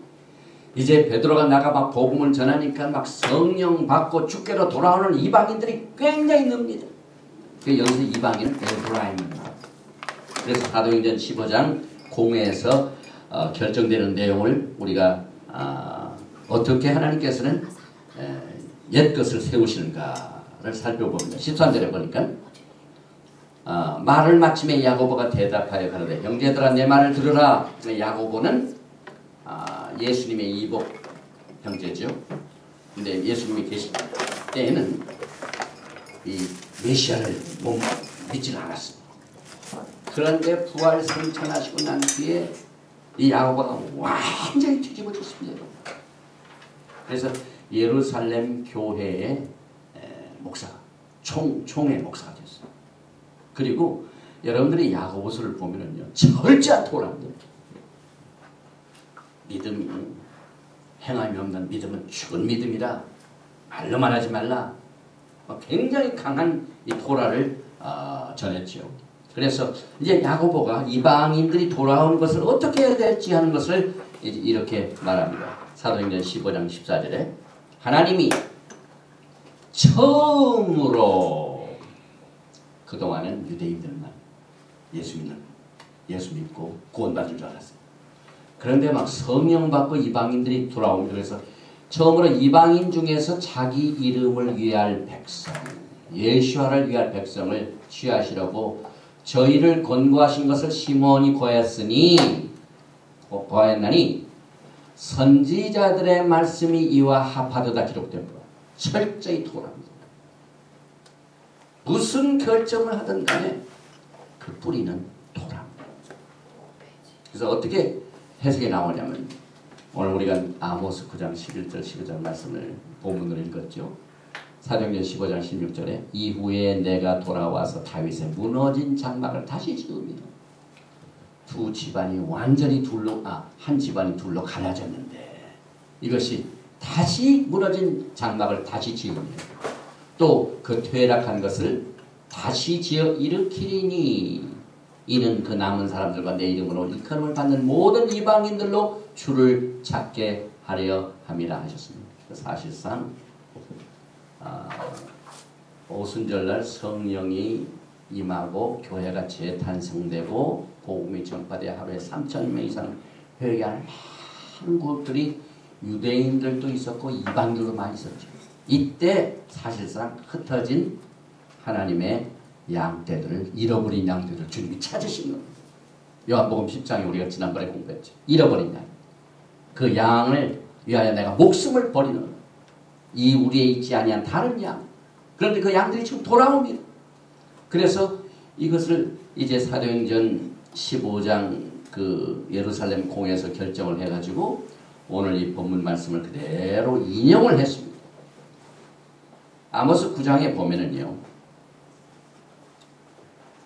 이제 베드로가 나가 막 복음을 전하니까 막 성령 받고 주께로 돌아오는 이방인들이 굉장히 늡니다. 그 여기서 이방인은 에브라임입니다. 그래서 사도행전 15장 공회에서 결정되는 내용을 우리가 어떻게 하나님께서는 옛것을 세우시는가를 살펴봅니다. 13절에 보니까 말을 마침에 야고보가 대답하여 가로되 형제들아 내 말을 들으라. 야고보는 예수님의 이복 형제죠. 근데 예수님이 계실 때에는 이 메시아를 못 믿지는 않았습니다. 그런데 부활 승천하시고 난 뒤에 이 야고보가 완전히 뒤집어졌습니다. 그래서 예루살렘 교회의 목사가 총의 목사가 됐어요. 그리고 여러분들이 야고보서를 보면은요, 절제한 토라입니다. 믿음이 행함이 없는 믿음은 죽은 믿음이라 말로만 하지 말라. 굉장히 강한 이 토라를 전했죠. 그래서 이제 야고보가 이방인들이 돌아온 것을 어떻게 해야 될지 하는 것을 이렇게 말합니다. 사도행전 15장 14절에 하나님이 처음으로 그동안은 유대인들만 예수 믿고 구원받을 줄 알았어요. 그런데 막 성령 받고 이방인들이 돌아옵니다. 그래서 처음으로 이방인 중에서 자기 이름을 위할 백성, 예수와를 위할 백성을 취하시려고 저희를 권고하신 것을 시몬이 고하였나니 선지자들의 말씀이 이와 합하도다 기록된 바 철저히 토라입니다. 무슨 결정을 하든 간에 그 뿌리는 토라입니다. 그래서 어떻게 해석이 나오냐면 오늘 우리가 아모스 9장 11절 12절 말씀을 본문으로 읽었죠. 사도행전 15장 16절에 이후에 내가 돌아와서 다윗의 무너진 장막을 다시 지으며 두 집안이 완전히 한 집안이 둘로 갈라졌는데 이것이 다시 무너진 장막을 다시 지으며 또 그 퇴락한 것을 다시 지어 일으키리니 이는 그 남은 사람들과 내 이름으로 일컬음을 받는 모든 이방인들로 주를 찾게 하려 함이라 하셨습니다. 사실상 오순절날 성령이 임하고 교회가 재탄생되고 복음이 전파되어 하루에 3,000명 이상 회개하는 많은 곳들이 유대인들도 있었고 이방인들도 많이 있었죠. 이때 사실상 흩어진 하나님의 양떼들을 잃어버린 양떼들을 주님이 찾으신 겁니다. 요한복음 10장에 우리가 지난번에 공부했죠. 잃어버린 양. 그 양을 위하여 내가 목숨을 버리는 이 우리에 있지 아니한 다른 양. 그런데 그 양들이 지금 돌아옵니다. 그래서 이것을 이제 사도행전 15장 그 예루살렘 공에서 결정을 해가지고 오늘 이 본문 말씀을 그대로 인용을 했습니다. 아모스 9장에 보면은요,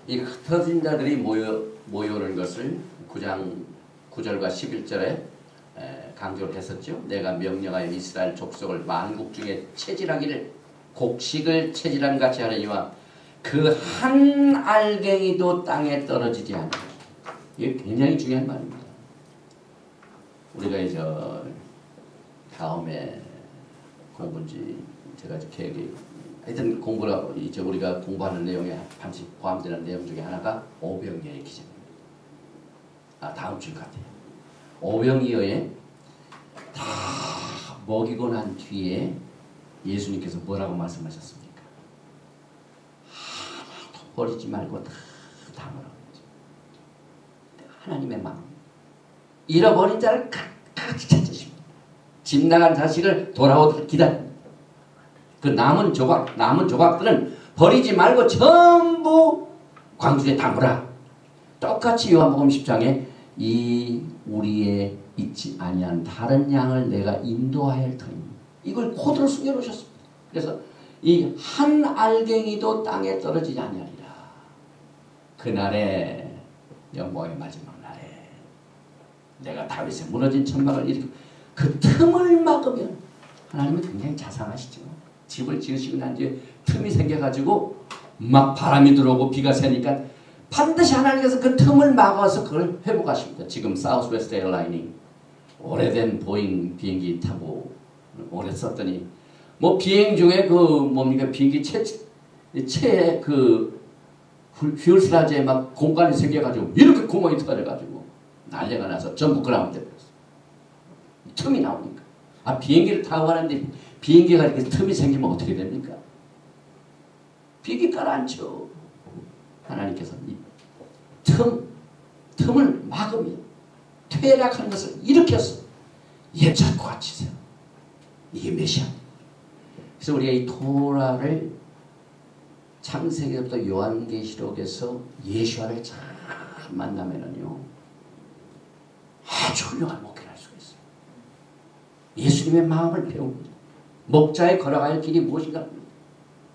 이 흩어진 자들이 모여오는 것을 9장 9절과 11절에 강조를 했었죠. 내가 명령하여 이스라엘 족속을 만국 중에 체질하기를 곡식을 체질한 같이 하려니와 그 한 알갱이도 땅에 떨어지지 않아. 이게 굉장히 중요한 말입니다. 우리가 이제 다음에 공부인지 제가 계획이 하여튼 이제 우리가 공부하는 내용에 반드시 포함되는 내용 중에 하나가 오병이어의 기적입니다. 다음 주 같아요. 오병이어에 다 먹이고 난 뒤에 예수님께서 뭐라고 말씀하셨습니까? 하나도 버리지 말고 다 담으라고 했죠. 하나님의 마음. 잃어버린 자를 같이 찾으십니다. 집 나간 자식을 돌아오도록 기다립니다. 그 남은 조각들은 버리지 말고 전부 광주에 담으라. 똑같이 요한복음 10장에 이 우리의 있지 아니한 다른 양을 내가 인도하여 터이니 이걸 코드로 숨겨놓으셨습니다. 그래서 이 한 알갱이도 땅에 떨어지지 아니하리라. 그날에 영광의 마지막 날에 내가 다윗의 무너진 천막을 일으키고 그 틈을 막으면 하나님은 굉장히 자상하시죠. 집을 지으시고 난 뒤에 틈이 생겨가지고 막 바람이 들어오고 비가 새니까 반드시 하나님께서 그 틈을 막아서 그걸 회복하십니다. 지금 사우스웨스트 에어라인이 오래된 보잉 비행기 타고 오래 썼더니 뭐 비행 중에 그 뭡니까 비행기 체에 그 퓨얼슬라지에 막 공간이 생겨가지고 이렇게 구멍이 터져가지고 난리가 나서 전부 그라운드 돼버렸어. 틈이 나오니까. 비행기를 타고 가는데 비행기가 이렇게 틈이 생기면 어떻게 됩니까? 비행기 가라앉죠. 하나님께서 이 틈을 막으며 퇴락한 것을 일으켜서 예전과 같이 세요. 이게 메시아. 그래서 우리가 이 토라를 창세기부터 요한계시록에서 예수와를 잘 만나면은요 아주 훌륭한 목회를 할 수가 있어요. 예수님의 마음을 배웁니다. 목자에 걸어갈 길이 무엇인가.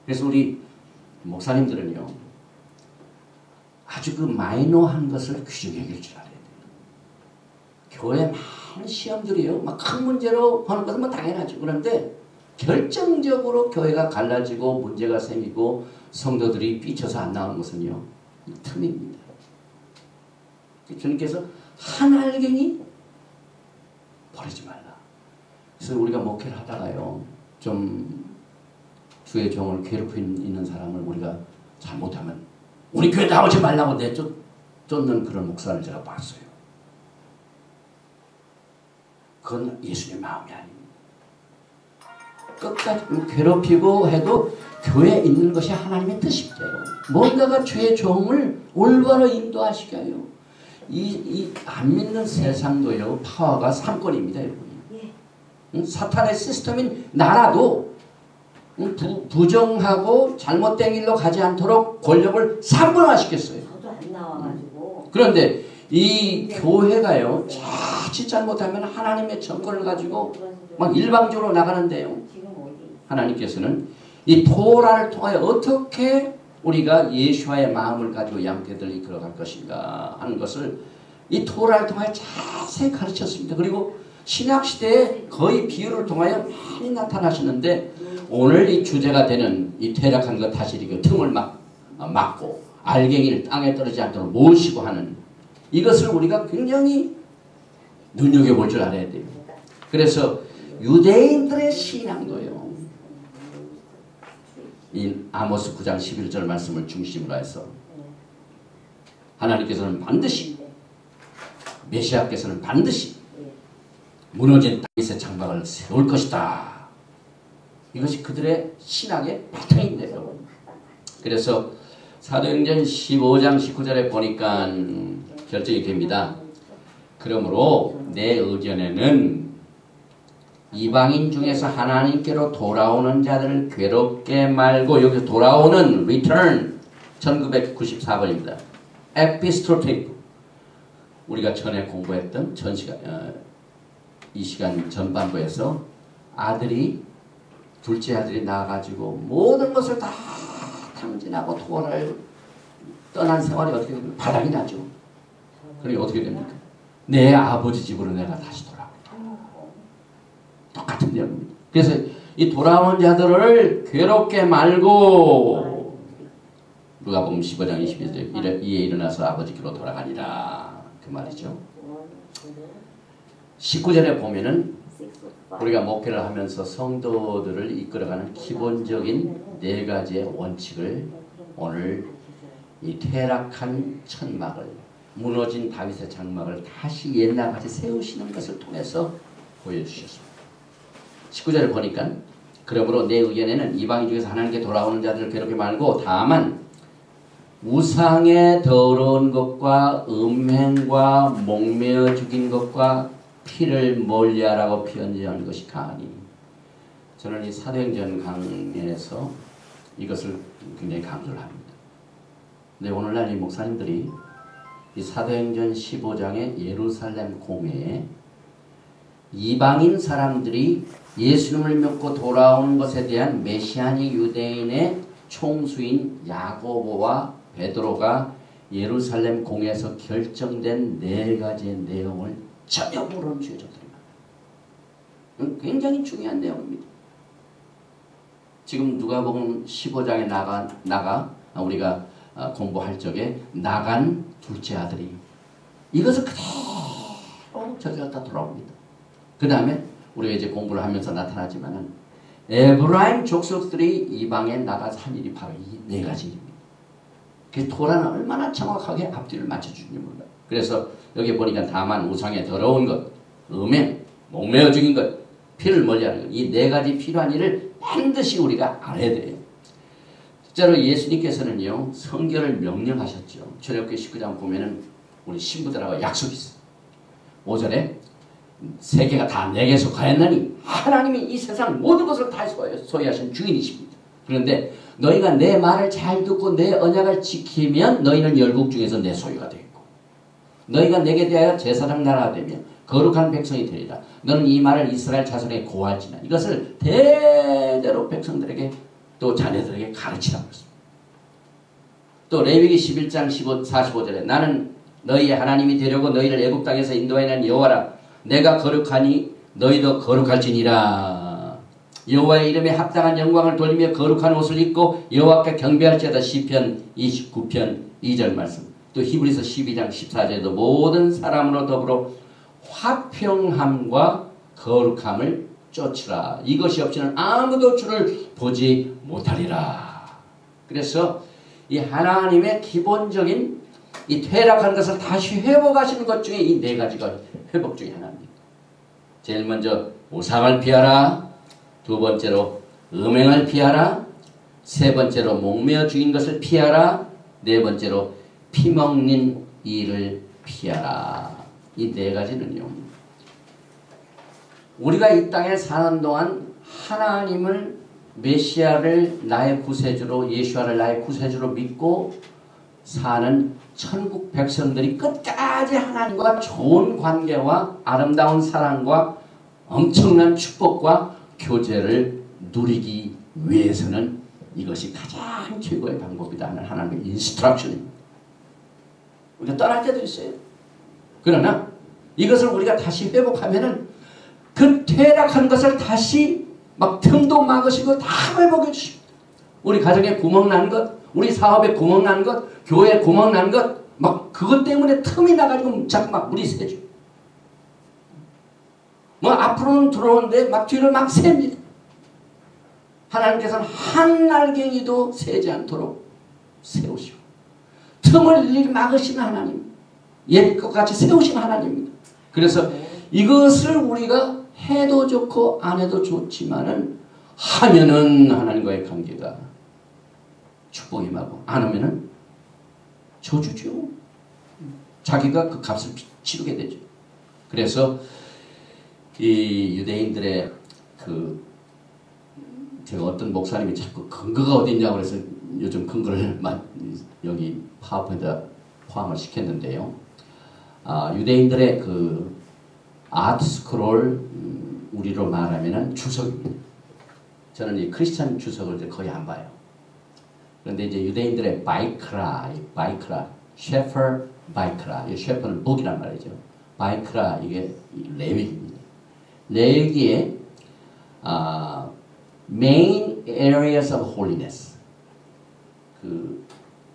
그래서 우리 목사님들은요 아주 그 마이너한 것을 귀중히 여길 줄 알아야 돼요. 교회 많은 시험들이요 막 큰 문제로 하는 것은 뭐 당연하죠. 그런데 결정적으로 교회가 갈라지고 문제가 생기고 성도들이 삐쳐서 안 나오는 것은요 이 틈입니다. 주님께서 한 알갱이 버리지 말라. 그래서 우리가 목회를 하다가요 좀 주의 종을 괴롭히는 있는 사람을 우리가 잘못하면 우리 교회 나오지 말라고 내쫓는 그런 목사를 제가 봤어요. 그건 예수님의 마음이 아닙니다. 끝까지 괴롭히고 해도 교회에 있는 것이 하나님의 뜻입니다. 뭔가가 주의 종을 올바로 인도하시게 하여 안 믿는 세상도요 파워가 상권입니다. 사탄의 시스템인 나라도 부정하고 잘못된 길로 가지 않도록 권력을 상분화시켰어요. 저도 안 나와가지고. 그런데 이 교회가요 자칫 잘못하면 하나님의 정권을 가지고 막 일방적으로 나가는데요. 하나님께서는 이 토라를 통하여 어떻게 우리가 예수와의 마음을 가지고 양떼들을 이끌어갈 것인가 하는 것을 이 토라를 통하여 자세히 가르쳤습니다. 그리고 신약시대에 거의 비유를 통하여 많이 나타나시는데 오늘 이 주제가 되는 이 퇴락한 것 다스리고 틈을 막고 알갱이를 땅에 떨어지지 않도록 모시고 하는 이것을 우리가 굉장히 눈여겨볼 줄 알아야 돼요. 그래서 유대인들의 신앙도요 이 아모스 9장 11절 말씀을 중심으로 해서 하나님께서는 반드시 메시아께서는 반드시 무너진 다윗의 장막을 세울 것이다. 이것이 그들의 신앙의 바탕인데요. 그래서 사도행전 15장 19절에 보니까 결정이 됩니다. 그러므로 내 의견에는 이방인 중에서 하나님께로 돌아오는 자들을 괴롭게 말고 여기서 돌아오는 return 1994번입니다. 에피스토테이프 우리가 전에 공부했던 이 시간 전반부에서 둘째 아들이 나와가지고 모든 것을 다 탕진하고 토라를 떠난 생활이 어떻게 됩니까? 바닥이 나죠. 그러니 어떻게 됩니까? 내 아버지 집으로 내가 다시 돌아옵니다. 똑같은 내용입니다. 그래서 이 돌아오는 자들을 괴롭게 말고 누가복음 15장 22절 이에 일어나서 아버지께로 돌아가니라 그 말이죠. 19절에 보면은 우리가 목회를 하면서 성도들을 이끌어가는 기본적인 4가지의 원칙을 오늘 이 퇴락한 천막을, 무너진 다윗의 장막을 다시 옛날같이 세우시는 것을 통해서 보여주셨습니다. 19절을 보니까 그러므로 내 의견에는 이방인 중에서 하나님께 돌아오는 자들을 괴롭게 말고 다만 우상에 더러운 것과 음행과 목매어 죽인 것과 피를 멀리하라고 편지하는 것이 가하니. 저는 이 사도행전 강의에서 이것을 굉장히 강조를 합니다. 근데 오늘날 이 목사님들이 이 사도행전 15장의 예루살렘 공회에 이방인 사람들이 예수님을 믿고 돌아오는 것에 대한 메시아닉 유대인의 총수인 야고보와 베드로가 예루살렘 공회에서 결정된 4가지의 내용을 전혀 모르는 주의자들입니다. 굉장히 중요한 내용입니다. 지금 누가복음 15장에 나가 우리가 공부할 적에 나간 둘째 아들이 이것을 그대로 저기 갖다 돌아옵니다. 그 다음에 우리가 이제 공부를 하면서 나타나지만은 에브라임 족속들이 이방에 나가서 한 일이 바로 이 4가지입니다. 그 토라는 얼마나 정확하게 앞뒤를 맞춰주는지 몰라요. 그래서 여기 보니까 다만 우상에 더러운 것, 음행, 목매어 죽인 것, 피를 멀리하는 것, 이 4가지 필요한 일을 반드시 우리가 알아야 돼요. 실제로 예수님께서는요 성결을 명령하셨죠. 출애굽기 19장 보면은 우리 신부들하고 약속이 있어요. 5절에 세계가 다 내게 속하였나니 하나님이 이 세상 모든 것을 다 소유하신 주인이십니다. 그런데 너희가 내 말을 잘 듣고 내 언약을 지키면 너희는 열국 중에서 내 소유가 되겠고 너희가 내게 대하여 제사장 나라가 되며 거룩한 백성이 되리라. 너는 이 말을 이스라엘 자손에게 고할지나. 이것을 대대로 백성들에게 또 자녀들에게 가르치라고 했습니다. 또 레위기 11장 45절에 나는 너희의 하나님이 되려고 너희를 애굽 땅에서 인도하는 여호와라. 내가 거룩하니 너희도 거룩할지니라. 여호와의 이름에 합당한 영광을 돌리며 거룩한 옷을 입고 여호와께 경배할지어다. 시편 29편 2절 말씀. 또 히브리서 12장 14절에도 모든 사람으로 더불어 화평함과 거룩함을 쫓으라. 이것이 없이는 아무도 주를 보지 못하리라. 그래서 이 하나님의 기본적인 이 퇴락한 것을 다시 회복하시는 것 중에 이 4가지가 회복 중에 하나입니다. 제일 먼저 우상을 피하라. 2번째로 음행을 피하라. 3번째로 목매어 죽인 것을 피하라. 4번째로 피먹는 일을 피하라. 이 4가지는요. 우리가 이 땅에 사는 동안 하나님을 메시아를 나의 구세주로 예수와를 나의 구세주로 믿고 사는 천국 백성들이 끝까지 하나님과 좋은 관계와 아름다운 사랑과 엄청난 축복과 교제를 누리기 위해서는 이것이 가장 최고의 방법이다 하는 하나님의 인스트럭션입니다. 우리가 떠날 때도 있어요. 그러나 이것을 우리가 다시 회복하면은 그 퇴락한 것을 다시 막 틈도 막으시고 다 회복해 주십니다. 우리 가정에 구멍 난 것, 우리 사업에 구멍 난 것, 교회에 구멍 난 것, 막 그것 때문에 틈이 나가지고 자꾸 막 물이 새죠. 뭐 앞으로는 들어오는데 막 뒤를 막 셉니다. 하나님께서는 한 알갱이도 새지 않도록 세우시고 틈을 막으시는 하나님, 옛것 같이 세우시는 하나님입니다. 그래서 이것을 우리가 해도 좋고 안 해도 좋지만은 하면은 하나님과의 관계가 축복이 임하고 안 하면은 저주죠. 자기가 그 값을 치르게 되죠. 그래서 이 유대인들의 그 제가 어떤 목사님이 자꾸 근거가 어디 있냐고 그래서 요즘 근거를 여기 파워포인트에 포함을 시켰는데요. 유대인들의 그 아트 스크롤 우리로 말하면은 주석입니다. 저는 이 크리스찬 주석을 이제 거의 안 봐요. 그런데 이제 유대인들의 바이크라, 셰퍼 바이크라, 이 셰퍼는 복이란 말이죠. 바이크라 이게 레위기입니다. 레위기의 main areas of holiness. 그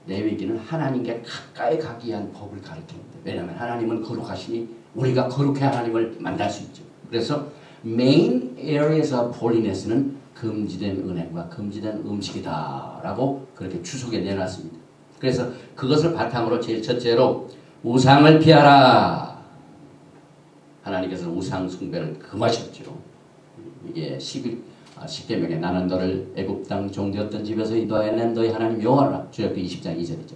레위기는 하나님께 가까이 가기 위한 법을 가르칩니다. 왜냐하면 하나님은 거룩하시니 우리가 거룩해 하나님을 만날 수 있죠. 그래서 main areas of holiness는 금지된 은행과 금지된 음식이다라고 그렇게 추석에 내놨습니다. 그래서 그것을 바탕으로 제일 첫째로 우상을 피하라. 하나님께서는 우상 숭배를 금하셨죠. 이게 10계명에 나는 너를 애굽 땅 종되었던 집에서 인도하여 너희 하나님 여호와라. 출애굽기 20장 2절이죠.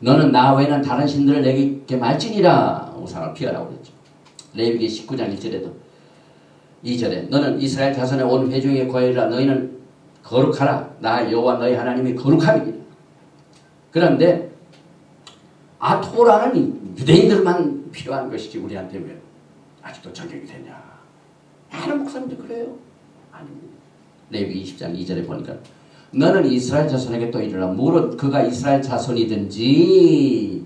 너는 나 외에는 다른 신들을 내게 말지니라. 우상을 피하라고 그랬죠. 레위기 19장 1절에도 2절에 너는 이스라엘 자손의 온 회중에 거하리라. 너희는 거룩하라. 나 여호와 너희 하나님이 거룩함이니라. 그런데 토라는 유대인들만 필요한 것이지 우리한테 왜 아직도 적용이 되냐. 많은 목사님들 그래요. 아닙니다. 레위기 20장 2절에 보니까 너는 이스라엘 자손에게 또 이르라. 무릇 그가 이스라엘 자손이든지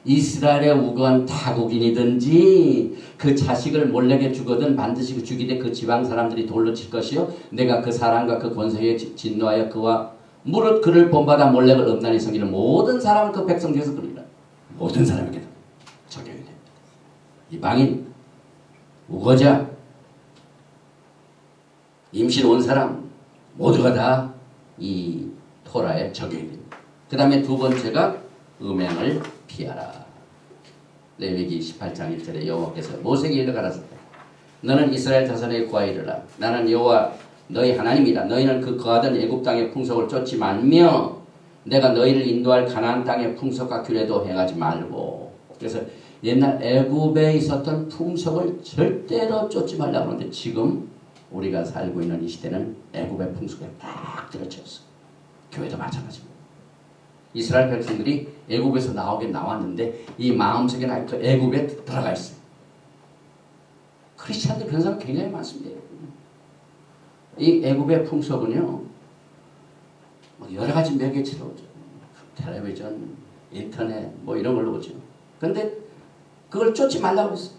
이스라엘의 우거한 타국인이든지 그 자식을 몰래게 주거든 반드시 죽이되 그 지방 사람들이 돌로 칠 것이요 내가 그 사람과 그 권세에 진노하여 그와 무릇 그를 본받아 몰래를 음란히 섬기는 모든 사람을 그 백성 중에서 그리라. 모든 사람에게 적용이 됩니다. 이방인, 우거자, 임신 온 사람 모두가 다 이 토라에 적용이 됩니다. 그 다음에 두 번째가 음행을 피하라. 레위기 18장 1절에 여호와께서 모세에게 이르 가라사대 너는 이스라엘 자손에게 구하이르라. 나는 여호와 너희 하나님이라. 너희는 그 거하던 애굽 땅의 풍속을 쫓지 말며 내가 너희를 인도할 가나안 땅의 풍속과 규례도 행하지 말고. 그래서 옛날 애굽에 있었던 풍속을 절대로 쫓지 말라고 하는데 지금 우리가 살고 있는 이 시대는 애굽의 풍속에 딱 들어쳤어. 교회도 마찬가지입니다. 이스라엘 백성들이 애굽에서 나오긴 나왔는데 이 마음속에는 그 애굽에 들어가 있어요. 크리스찬들 그런 사람 굉장히 많습니다. 이 애굽의 풍속은요, 여러 가지 매개체로 오죠. 텔레비전, 인터넷, 뭐 이런 걸로 오죠. 근데 그걸 쫓지 말라고 했어요.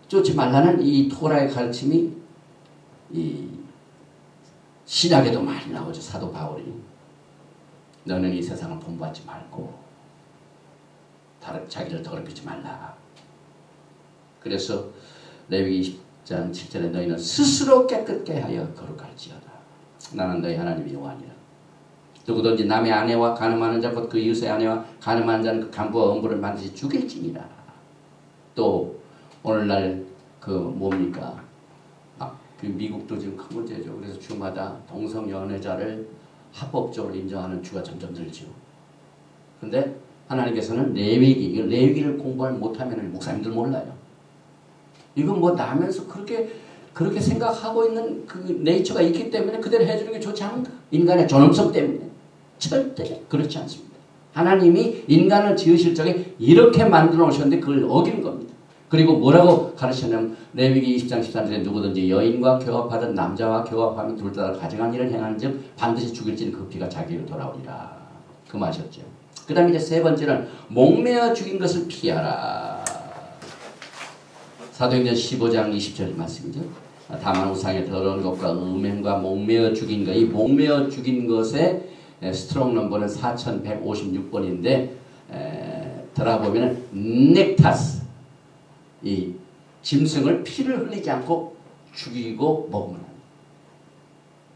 쫓지 말라는 이 토라의 가르침이 이 신약에도 많이 나오죠. 사도 바울이 너는 이 세상을 본받지 말고 자기를 더럽히지 말라. 그래서 레위기 20장 7절에 너희는 스스로 깨끗게 하여 거룩할지어다. 나는 너희 하나님 여호와니라. 누구든지 남의 아내와 간음하는 자 곧 그 이웃의 아내와 간음하는 자는 그 간부와 음부를 반드시 죽일지니라. 또 오늘날 그 뭡니까? 그 미국도 지금 큰 문제죠. 그래서 주마다 동성 연애자를 합법적으로 인정하는 주가 점점 늘죠. 근데 하나님께서는 레위기를 공부를 못하면 목사님들 몰라요. 이건 뭐 나면서 그렇게 생각하고 있는 그 네이처가 있기 때문에 그대로 해주는 게 좋지 않은가? 인간의 존엄성 때문에. 절대 그렇지 않습니다. 하나님이 인간을 지으실 적에 이렇게 만들어 놓으셨는데 그걸 어기는 겁니다. 그리고 뭐라고 가르치냐면 레위기 20장 13절에 누구든지 여인과 교합하든 남자와 교합하면 둘 다 가증한 일을 행한 즉 반드시 죽일지는 그 피가 자기에게 돌아오리라. 그 말이었죠. 그 다음에 이제 세 번째는 목매어 죽인 것을 피하라. 사도행전 15장 20절 말씀이죠. 다만 우상의 더러운 것과 음행과 목매어 죽인 것, 이 목매어 죽인 것의 스트롱 넘버는 4156번인데 들어보면은 넥타스, 이 짐승을 피를 흘리지 않고 죽이고 먹으면 합니다.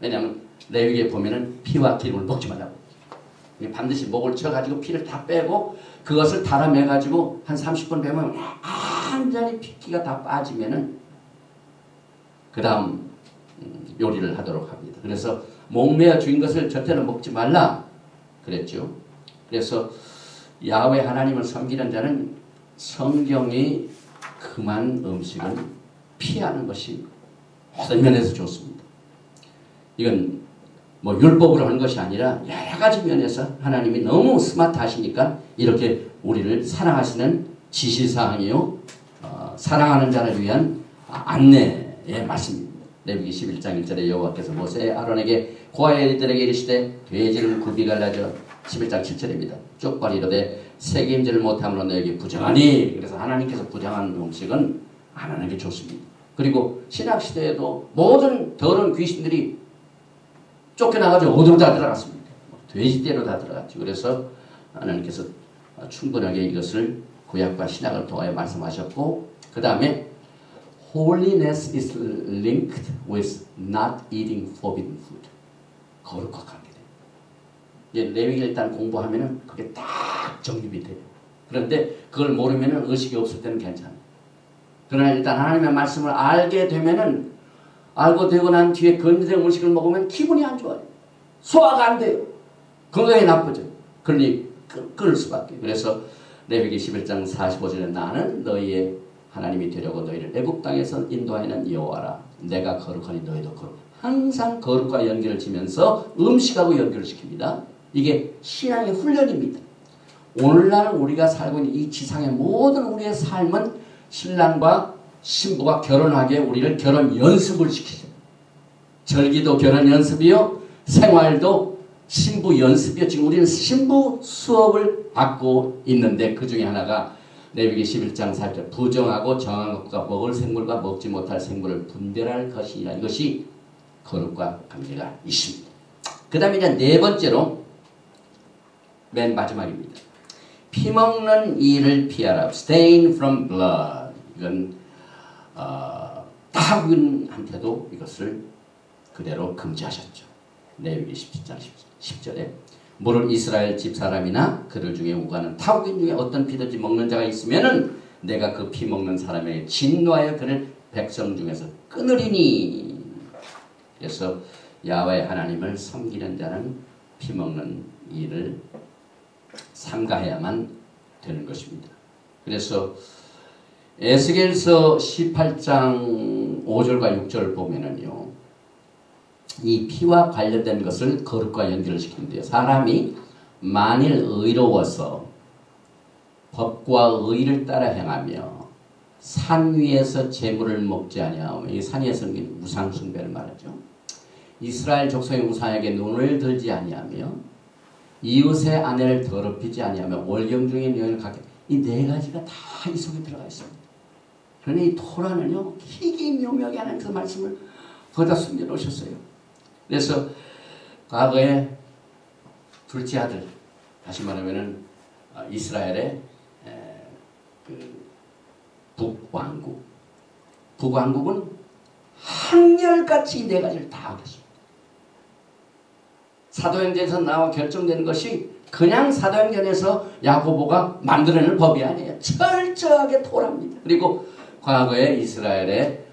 왜냐하면 레위기에 보면은 피와 기름을 먹지 말라고. 반드시 목을 쳐가지고 피를 다 빼고 그것을 달아매가지고 한 30분 빼면 완전히 피가 다 빠지면은 그 다음 요리를 하도록 합니다. 그래서 목매어 죽인 것을 절대로 먹지 말라 그랬죠. 그래서 야훼 하나님을 섬기는 자는 성경이 금한 음식은 피하는 것이 모든 면에서 좋습니다. 이건 뭐 율법으로 하는 것이 아니라 여러 가지 면에서 하나님이 너무 스마트하시니까 이렇게 우리를 사랑하시는 지시사항이요. 사랑하는 자를 위한 안내의 말씀입니다. 레위기 11장 1절에 여호와께서 모세 아론에게 고아들에게 이르시되 돼지를 굽이 갈라져 11장 7절입니다. 쪽발이 이르되 새김질을 못함으로 너에게 부정하니. 그래서 하나님께서 부정한 음식은 안 하는 게 좋습니다. 그리고 신약시대에도 모든 더러운 귀신들이 쫓겨나가지고 어디로 다 들어갔습니다. 돼지떼로 다 들어갔죠. 그래서 하나님께서 충분하게 이것을 구약과 신약을 통하여 말씀하셨고 그 다음에 Holiness is linked with not eating forbidden food. 거룩과 관계돼요. 이제 레위기를 일단 공부하면은 그게 딱 정립이 돼요. 그런데 그걸 모르면은 의식이 없을 때는 괜찮아요. 그러나 일단 하나님의 말씀을 알게 되면은 알고 되고 난 뒤에 건드린 음식을 먹으면 기분이 안 좋아요. 소화가 안 돼요. 건강이 나쁘죠. 그러니 끊을 수밖에. 그래서 레위기 11장 45절에 나는 너희의 하나님이 되려고 너희를 애굽 땅에서 인도하는 여호와라. 내가 거룩하니 너희도 거룩. 항상 거룩과 연결을 지면서 음식하고 연결을 시킵니다. 이게 신앙의 훈련입니다. 오늘날 우리가 살고 있는 이 지상의 모든 우리의 삶은 신랑과 신부가 결혼하게 우리를 결혼 연습을 시키죠. 절기도 결혼 연습이요. 생활도 신부 연습이요. 지금 우리는 신부 수업을 받고 있는데 그 중에 하나가 레위기 11장 4절 부정하고 정한 것과 먹을 생물과 먹지 못할 생물을 분별할 것이니라. 이것이 거룩과 관계가 있습니다. 그 다음에 이제 네 번째로 맨 마지막입니다. 피먹는 이를 피하라. Abstain from blood. 이건 타국인한테도 이것을 그대로 금지하셨죠. 레위기 17장 10절에 물은 이스라엘 집사람이나 그들 중에 우가는 타국인 중에 어떤 피든지 먹는 자가 있으면은 내가 그 피 먹는 사람에게 진노하여 그를 백성 중에서 끊으리니. 그래서 야훼 하나님을 섬기는 자는 피 먹는 일을 삼가해야만 되는 것입니다. 그래서 에스겔서 18장 5절과 6절을 보면은요, 이 피와 관련된 것을 거룩과 연결을 시키는데요. 사람이 만일 의로워서 법과 의를 따라 행하며 산 위에서 제물을 먹지 아니하며, 이 산 위에서는 우상 숭배를 말하죠. 이스라엘 족속의 우상에게 눈을 들지 아니하며 이웃의 아내를 더럽히지 아니하며 월경 중에 여인을 갖게, 이 네 가지가 다 이 속에 들어가 있습니다. 그러니 이 토라는요, 희귀묘명하게 하나님께서 말씀을 거기다 숨겨놓으셨어요. 그래서 과거에 둘째 아들, 다시 말하면은 이스라엘의 그 북왕국은 한결같이 이 네 가지를 다 하겠습니다. 사도행전에서 나와 결정되는 것이 그냥 사도행전에서 야고보가 만들어낸 법이 아니에요. 철저하게 토라입니다. 그리고 과거에 이스라엘에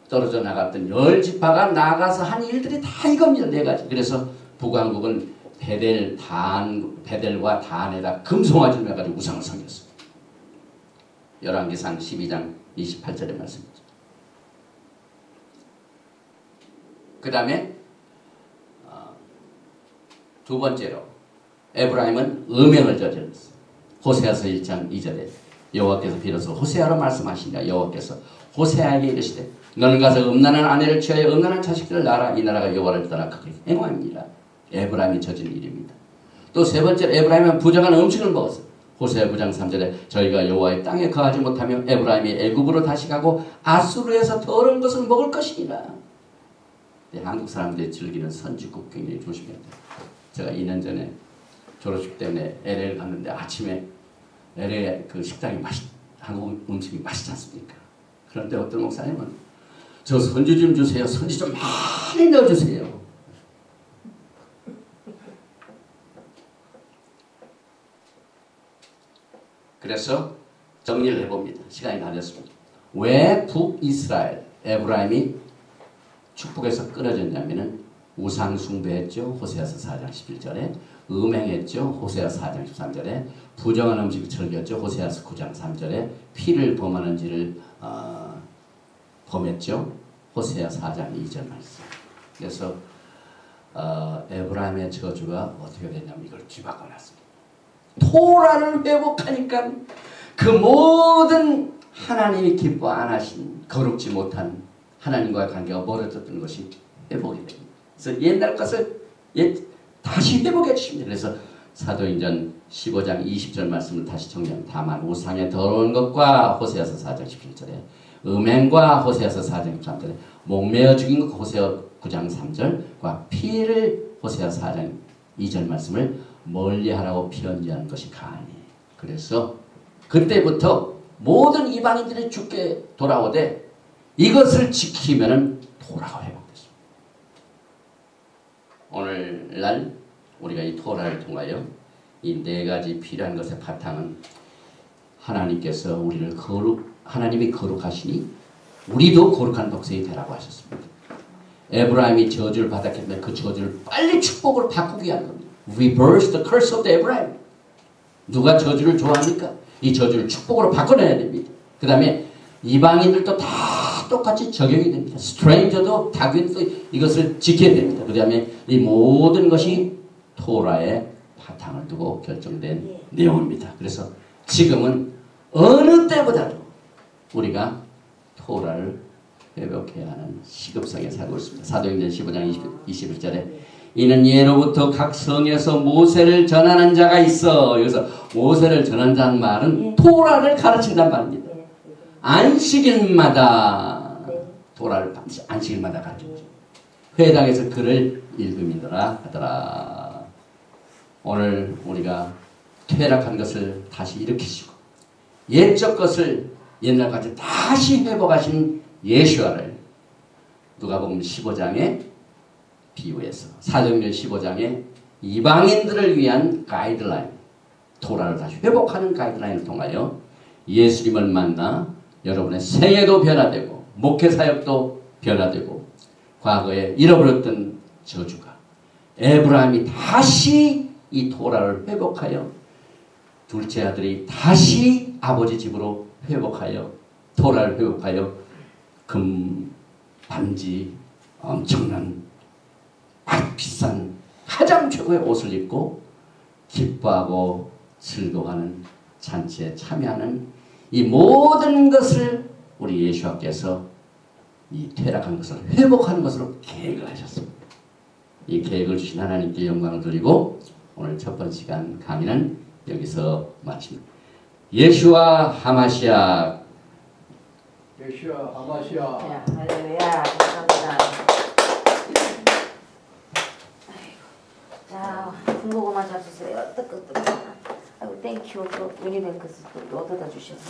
떨어져 나갔던 10지파가 나가서 한 일들이 다 이겁니다. 네 가지. 그래서 북왕국은 베델과 단에다 금송아지를 해가지고 우상을 섬겼습니다. 열왕기상 12장 28절의 말씀이죠. 그 다음에 두 번째로 에브라임은 음행을 저질렀어요. 호세아서 1장 2절에 여호와께서 비로소 호세아로 말씀하시니라. 여호와께서 호세아에게 이르시되 너는 가서 음란한 아내를 취하여 음란한 자식들을 낳아라. 이 나라가 여호와를 떠나 크게 행함이니라. 에브라임이 저진 일입니다. 또 세 번째로 에브라임은 부정한 음식을 먹었어요. 호세아 9장 3절에 저희가 여호와의 땅에 거하지 못하며 에브라임이 애굽으로 다시 가고 아수르에서 더러운 것을 먹을 것이니라. 한국 사람들이 즐기는 선지국 굉장히 조심해야 돼요. 제가 2년 전에 졸업식 때문에 LA를 갔는데 아침에 LA 그 식당이 한국 음식이 맛있지 않습니까? 그런데 어떤 목사님은 저 선지 좀 주세요. 선지 좀 많이 넣어주세요. 그래서 정리를 해봅니다. 시간이 다 됐습니다. 왜 북이스라엘 에브라임이 축복에서 끊어졌냐면은 우상 숭배했죠. 호세아서 4장 11절에 음행했죠. 호세아서 4장 13절에 부정한 음식을 즐겼죠. 호세아서 9장 3절에 피를 범하는 지를 범했죠. 호세아 4장 2절 말씀. 그래서 에브라임의 저주가 어떻게 됐냐면 이걸 뒤바꿔놨습니다. 토라를 회복하니까 그 모든 하나님이 기뻐 안 하신 거룩지 못한 하나님과의 관계가 멀어졌던 것이 회복이 됩니다. 그래서 옛날 것을 다시 회복해 주십니다. 그래서 사도행전 15장 20절 말씀을 다시 정리하면 다만 우상의 더러운 것과 호세아서 4장 17절에 음행과 호세아서 4장 13절에 목매어 죽인 것 호세아 9장 3절과 피를 호세아 4장 2절 말씀을 멀리하라고 편지하는 것이 가하니. 그래서 그때부터 모든 이방인들이 죽게 돌아오되 이것을 지키면은 토라가 회복됐습니다. 오늘날 우리가 이 토라를 통하여 이 네 가지 필요한 것의 바탕은 하나님께서 우리를 하나님이 거룩하시니 우리도 거룩한 독생이 되라고 하셨습니다. 에브라임이 저주를 받았기 때문에 그 저주를 빨리 축복으로 바꾸기 위한 겁니다. Reverse the curse of the Abraham. 누가 저주를 좋아합니까? 이 저주를 축복으로 바꿔내야 됩니다. 그 다음에 이방인들도 다 똑같이 적용이 됩니다. 스트레인저도 다윈도 이것을 지켜야 됩니다. 그 다음에 이 모든 것이 토라의 바탕을 두고 결정된 내용입니다. 그래서 지금은 어느 때보다도 우리가 토라를 회복해야 하는 시급성에 살고 있습니다. 사도행전 15장 21절에 이는 예로부터 각 성에서 모세를 전하는 자가 있어. 여기서 모세를 전하는 자는 말은 토라를 가르친단 말입니다. 안식일마다 토라를 안식일마다 가르쳤죠. 회당에서 글을 읽음이더라 하더라. 오늘 우리가 퇴락한 것을 다시 일으키시고 옛적 것을 옛날까지 다시 회복하신 예수와를 누가복음 15장에 비유해서 사도행전 15장에 이방인들을 위한 가이드라인, 토라를 다시 회복하는 가이드라인을 통하여 예수님을 만나 여러분의 생애도 변화되고 목회 사역도 변화되고 과거에 잃어버렸던 저주가 에브라임이 다시 이 토라를 회복하여 둘째 아들이 다시 아버지 집으로 회복하여 토라를 회복하여 금, 반지, 엄청난 아주 비싼 가장 최고의 옷을 입고 기뻐하고 즐거워하는 잔치에 참여하는 이 모든 것을 우리 예수님께서 이 퇴락한 것을 회복하는 것으로 계획을 하셨습니다. 이 계획을 주신 하나님께 영광을 돌리고 오늘 첫 번째 시간 강의는 여기서 마칩니다. 예수와 하마시아. 예수와 하마시아. 할렐루야. 감사합니다. 자, 중국어만 잡수세요. 뜨끈뜨끈. 아이고, 땡큐. 또 유니뱅크스 또 얻어다 주셔서.